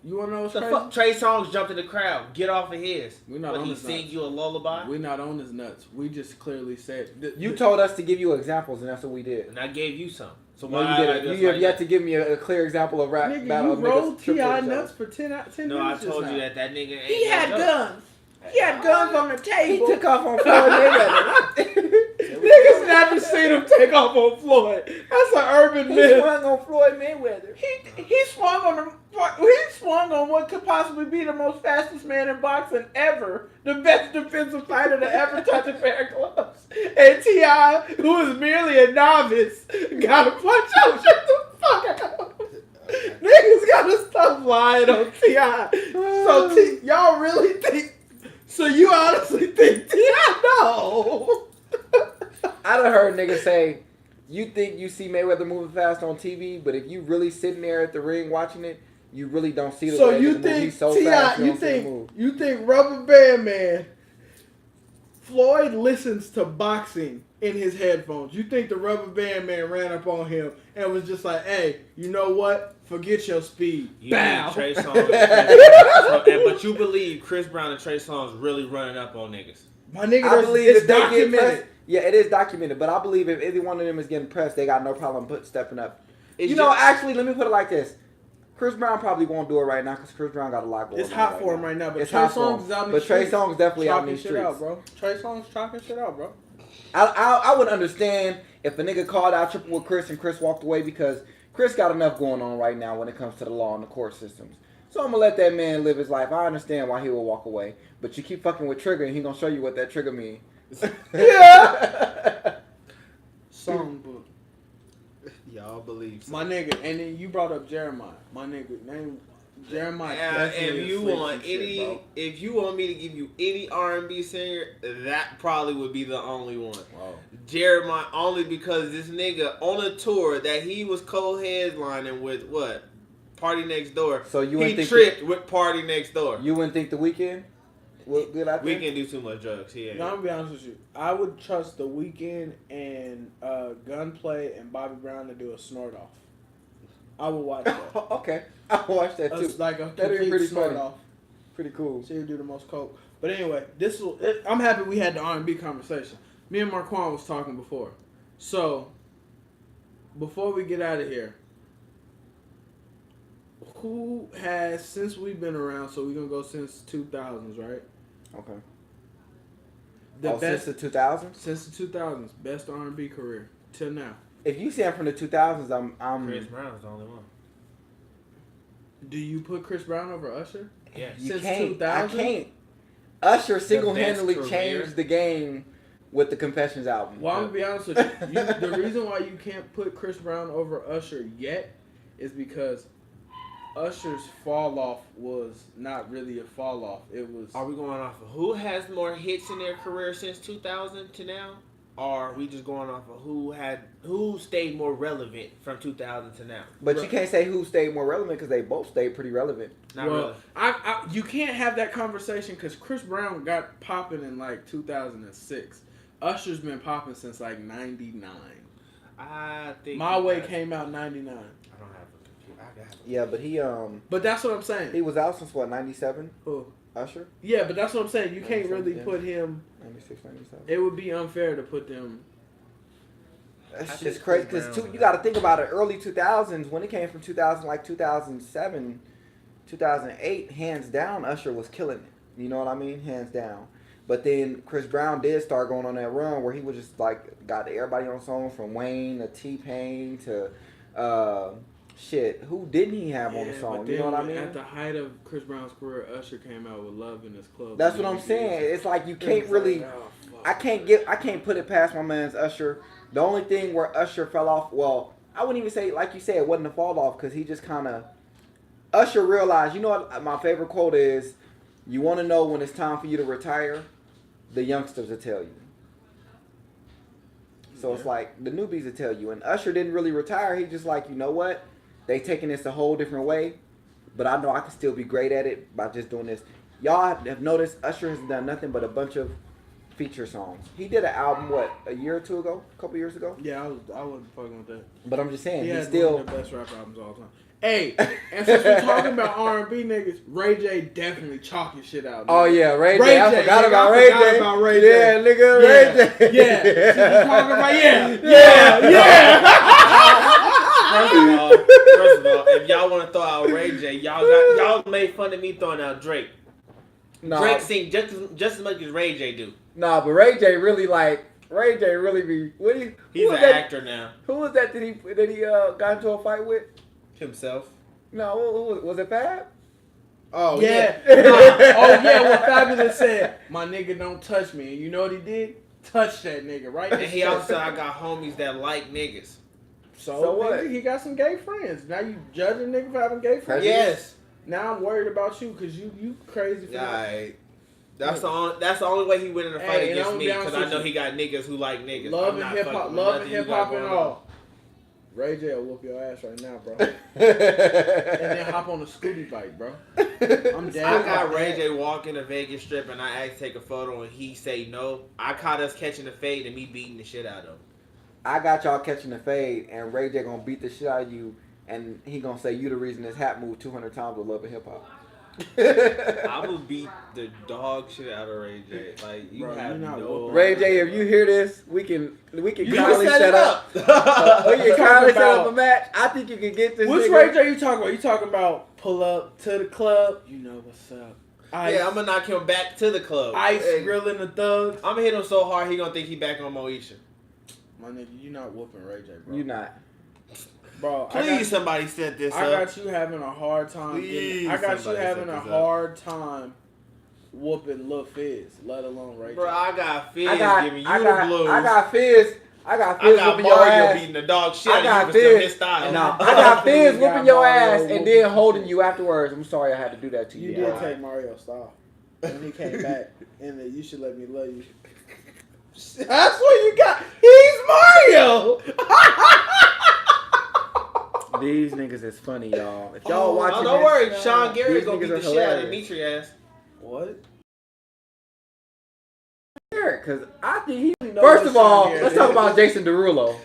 You wanna know what's The crazy? fuck? Trey Songz jumped in the crowd. Get off of his. We not What, on he his sing nuts. you a lullaby? We not on his nuts. We just clearly said You told us to give you examples, and that's what we did. And I gave you some. So No, why you I didn't. just You have like yet that? to give me a clear example of rap Nigga, battle you of rolled niggas triple T.I. each nuts other. for 10 No, I minutes told just you now. that nigga ain't He had no joke. guns. He had guns on the He table. took off on Floyd Mayweather. Niggas never seen him take off on Floyd. That's an urban He myth. swung on Floyd Mayweather. He swung on what could possibly be the most fastest man in boxing ever. The best defensive fighter to ever touch a pair of gloves. And T.I., who is merely a novice, got to punch out. Shut the fuck up. Niggas gotta stop lying on T.I. So y'all really think, so you honestly think T.I. No. I done heard niggas say, you think you see Mayweather moving fast on TV, but if you really sitting there at the ring watching it, you really don't see the So way you nigga move. think He's so T.I., fast, you don't see the move. think Rubber Band Man, Floyd listens to boxing in his headphones. You think the Rubber Band Man ran up on him and was just like, hey, you know what? Forget your speed. You Bow. think Trey Songz, but you believe Chris Brown and Trey Songz really running up on niggas? My nigga, I believe it's if they get documented. pressed, yeah, it is documented, but I believe if either one of them is getting pressed, they got no problem stepping up. It's Actually, let me put it like this. Chris Brown probably won't do it right now because Chris Brown got a lot going on. It's hot for him right now, but It's Trey hot for Songz him. is out in the But Trey streets. Songz definitely out in Chalking these shit streets. out, bro. Trey Songz chalking shit out, bro. I would understand if a nigga called out triple with Chris and Chris walked away because Chris got enough going on right now when it comes to the law and the court systems. So I'm going to let that man live his life. I understand why he will walk away. But you keep fucking with Trigger and he going to show you what that trigger means. Yeah. Songbook. Y'all believe so. My nigga, and then you brought up Jeremiah. My nigga, name Jeremiah. If you want me to give you any R&B singer, that probably would be the only one. Wow. Jeremiah, only because this nigga on a tour that he was co-headlining with what? Party Next Door. So you he wouldn't think tripped with Party Next Door. You wouldn't think The Weeknd would good out there? We can do too much drugs. He ain't. No, I'm gonna be honest with you. I would trust The Weeknd and Gunplay and Bobby Brown to do a snort off. I would watch that. Okay. I'll watch that too. It's like a That'd be complete pretty snort funny. off. Pretty cool. See who do the most coke. But anyway, I'm happy we had the R&B conversation. Me and Marquand was talking before. So, before we get out of here, who has, since we've been around, so we're going to go since 2000s, right? Okay. The best, since the 2000s? since the 2000s, best R&B career till now. If you say I'm from the 2000s, I'm Chris Brown's the only one. Do you put Chris Brown over Usher? Yes. You Since can't. 2000? I can't. Usher single-handedly best career. changed the game with the Confessions album. Well, I'm going to be honest with you. The reason why you can't put Chris Brown over Usher yet is because Usher's fall off was not really a fall off. It was. Are we going off of who has more hits in their career since 2000 to now? Or are we just going off of who stayed more relevant from 2000 to now? But you can't say who stayed more relevant because they both stayed pretty relevant. Not really. You can't have that conversation because Chris Brown got popping in like 2006. Usher's been popping since like 99. I think My Way came out 99. I don't have a computer. I got Yeah, but he But that's what I'm saying. was out since what, 97? Who? Usher? Yeah, but that's what I'm saying. You can't 97, really yeah. put him. 96, 97. It would be unfair to put them. That's think just crazy Chris because Brown you got to think about it. Early 2000s, when it came from 2000, like 2007, 2008, hands down, Usher was killing it. You know what I mean? Hands down. But then Chris Brown did start going on that run where he was just like got everybody on songs from Wayne to T-Pain to shit. Who didn't he have on the song? But You know then what I mean? At the height of Chris Brown's career, Usher came out with Love in His Club. That's what I'm saying. It's like you can't really. I can't put it past my man's Usher. The only thing where Usher fell off, well, I wouldn't even say, like you said, it wasn't a fall off because he just kind of, Usher realized, you know what my favorite quote is, you want to know when it's time for you to retire? The youngsters will tell you. So it's like, the newbies will tell you. And Usher didn't really retire. He just like, you know what? They taking this a whole different way, but I know I can still be great at it by just doing this. Y'all have noticed Usher has done nothing but a bunch of feature songs. He did an album a year or two ago, a couple years ago. Yeah, I wasn't fucking with that. But I'm just saying, He he's had still. one of the best rap albums of all time. Hey, and since we're talking about R&B niggas, Ray J definitely chalking shit out. Oh nigga. yeah, Ray J. Ray I J, forgot nigga, about I Ray forgot J. about Ray J. Yeah, nigga, Yeah, Ray J. yeah. Since we're talking about First of all, if y'all want to throw out Ray J, y'all made fun of me throwing out Drake. Nah, Drake sing just as much as Ray J do. Nah, but Ray J really be. He's an actor now. Who was that he got into a fight with? Himself. No, who was it? Fab? Oh Yeah. yeah. What Fabulous said, my nigga don't touch me, and you know what he did? Touch that nigga right. And he also said, I got homies that like niggas. So what? Nigga, he got some gay friends. Now you judging nigga for having gay friends? Yes. Now I'm worried about you because you crazy for that. Alright. That's the only way he went in a fight Hey, and against I'm me, down because with I know you. he got niggas who like niggas. Love I'm and not hip fucking hop, with love and nothing you hip got hop and going on. all. Ray J will whoop your ass right now, bro. And then hop on a scooty bike, bro. I'm I down. got Ray J walking the Vegas Strip and I asked to take a photo and he say no. I caught us catching the fade and me beating the shit out of him. I got y'all catching the fade, and Ray J gonna beat the shit out of you, and he gonna say you the reason this hat moved 200 times with Love and Hip Hop. I would beat the dog shit out of Ray J. Like you Bro, have you're not no. whooping Ray J, if you hear this, we can You kindly can set it up. we can kindly set up about- a match. I think you can get this. Which nigga. Ray J you talking about? You talking about pull up to the club? You know what's up. Ice, Yeah, I'm gonna knock him back to the club. Ice Hey, grilling the thugs. I'm gonna hit him so hard he gonna think he back on Moesha. My nigga, you not whooping Ray J, bro. You not. Bro, Please, somebody set this I up. got you having a hard time. Please, I got you somebody having set a this up. hard time whooping Lil Fizz, let alone Ray J. Bro, I got Fizz I got giving you I the got blues. I got Fizz. I got Fizz whooping your Mario ass. beating the dog shit I out got of you, but still Fizz. his style. No, I I got Fizz got whooping your Mario ass and whooping then some holding shit. you afterwards. I'm sorry I had to do that to you. You did take Mario style. When he came back, and then you should let me love you. That's what you got. He's Mario. These niggas is funny, y'all. If y'all watching Oh, don't this, worry, Sean Gary these gonna beat niggas the are shit out of hilarious. Dimitri ass. What? because I think he. know First what of all, Sean Gary let's talk is. about Jason Derulo.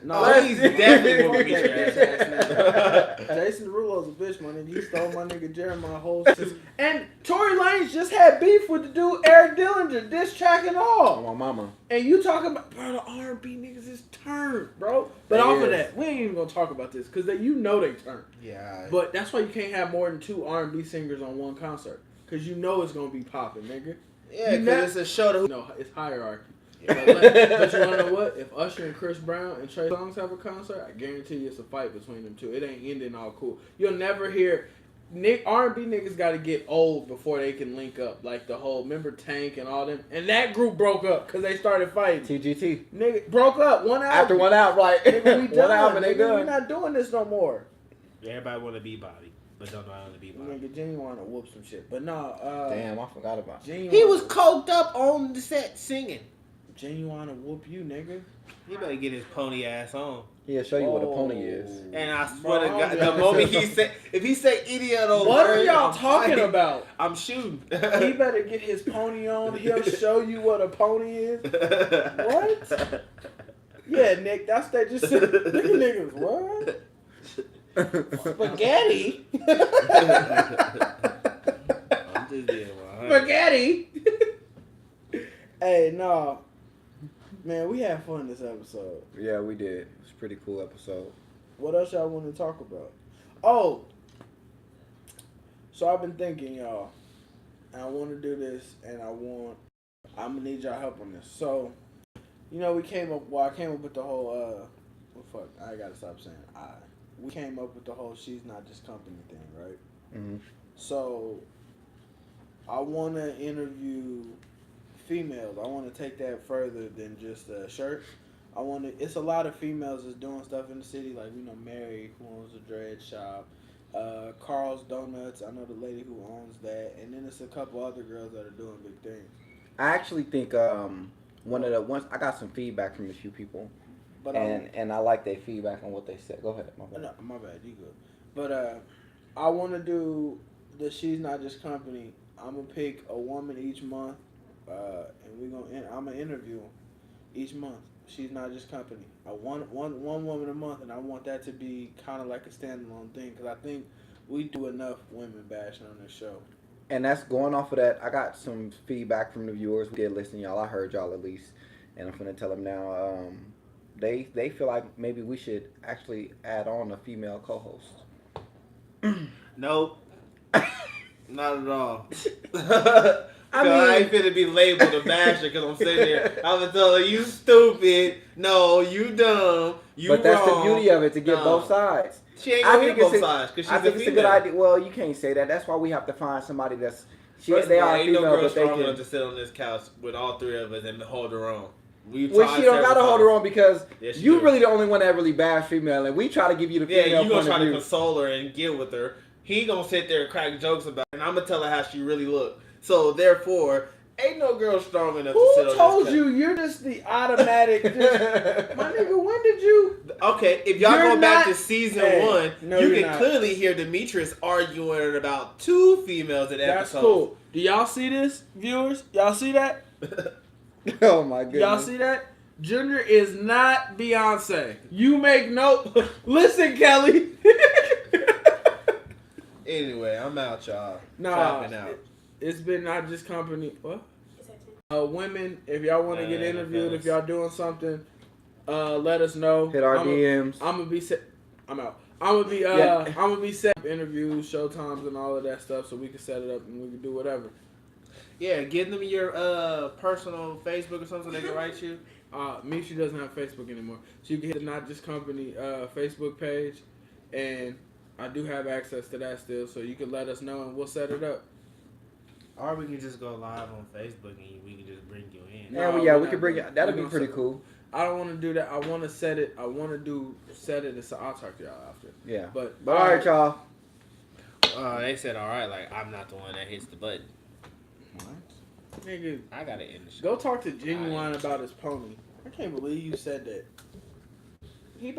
No, Oh, he's definitely whooping your ass. Jason Derulo's a bitch, my nigga. He stole my nigga Jeremiah whole shit. And Tory Lanez just had beef with the dude Eric Dillinger, diss track and Oh, all. my mama. And you talking about, bro, the R&B niggas is turned, bro. But They off of is. that, we ain't even gonna talk about this because you know they turned. Yeah. But that's why you can't have more than 2 R&B singers on one concert because you know it's gonna be popping, nigga. Yeah, You because it's a show to. No, it's hierarchy. But you wanna know what? If Usher and Chris Brown and Trey Songz have a concert, I guarantee you it's a fight between them two. It ain't ending all cool. You'll never hear R&B niggas got to get old before they can link up. Like the whole, remember Tank and all them, and that group broke up because they started fighting. TGT. Nigga broke up one album. After one out, right? Nigga, we one done. album, they Nigga, done. we not doing this no more. Everybody want to be Bobby, but don't know how to be Bobby. Nigga, Genuine to whoop some shit, but no. Damn, I forgot about it. Genuine He was to- coked up on the set singing. Genuine to whoop you, nigga. He better get his pony ass on. He'll show you what a pony is. And I swear to Bro, God, I'm the down. moment he said, if he say any of those What are words, y'all I'm talking fighting. about? I'm shooting. He better get his pony on. He'll show you what a pony is. What? Yeah, Nick, that's that just said. Niggas, what? Spaghetti? I'm just being wild. Spaghetti? Hey, no. Man, we had fun this episode. Yeah, we did. It was a pretty cool episode. What else y'all want to talk about? Oh. So I've been thinking, y'all. And I want to do this, and I'm going to need y'all help on this. So, you know, I came up with the whole, well, fuck, I got to stop saying we came up with the whole she's not just company thing, right? Mm-hmm. So, I want to interview females. I want to take that further than just a shirt. It's a lot of females that's doing stuff in the city, like, you know, Mary, who owns a dread shop, Carl's Donuts, I know the lady who owns that, and then it's a couple other girls that are doing big things. I actually think once I got some feedback from a few people, But and I like their feedback on what they said. Go ahead, my bad. no, my bad, you good. But I want to do the She's Not Just Company. I'm gonna pick a woman each month and I'm gonna interview them each month. She's not just company. I want one woman a month, and I want that to be kind of like a standalone thing because I think we do enough women bashing on this show. And that's going off of that. I got some feedback from the viewers who did listen, y'all. I heard y'all at least, and I'm gonna tell them now. They feel like maybe we should actually add on a female co-host. Nope. Not at all. I ain't finna be labeled a basher because I'm sitting here. I'm gonna tell her, you stupid. No, you dumb. You But that's wrong. the beauty of it, to get No. both sides. She ain't gonna get both sides because she's I think a it's a female. good idea. Well, you can't say that. That's why we have to find somebody that's. First They of all, are ain't no female, girl but they strong can. enough to sit on this couch with all three of us and hold her own. We Well, tried she don't several gotta hold her times. on because Yes, she you do. really the only one that really bash female, and we try to give you the Yeah, female you gonna point try of to view. console her and get with her. He gonna sit there and crack jokes about it, and I'm gonna tell her how she really look. So therefore, ain't no girl strong enough to sit Who on told this you you're just the automatic? My nigga, when did you? Okay, if y'all You're go back not- to season Hey, 1, no, you you're can not. clearly hear Demetrius arguing about 2 females in That's episodes. cool. Do y'all see this, viewers? Y'all see that? Oh my goodness! Y'all see that? Junior is not Beyonce. You make no. Listen, Kelly. Anyway, I'm out, y'all. Nah, Tapping out. it's been not just company. What? Women, if y'all want to get Nah, interviewed, fellas. if y'all doing something, let us know. Hit our DMs. I'm gonna be set. I'm out. I'm gonna be Yeah. I'm gonna be set up interviews, showtimes, and all of that stuff, so we can set it up and we can do whatever. Yeah, give them your personal Facebook or something so they can write you. Misha doesn't have Facebook anymore, so you can hit the Not Just Company Facebook page, and I do have access to that still, so you can let us know and we'll set it up. Or we can just go live on Facebook and we can just bring you in. No, Yeah, we're we not could bring doing it. it. That'd We're be gonna pretty set- cool. I don't want to do that. I want to set it. I want to set it. So I'll talk to y'all after. Yeah. But All right, y'all. They said, all right, like, I'm not the one that hits the button. Nigga, I got to end the show. go talk to Genuine about his pony. I can't believe you said that.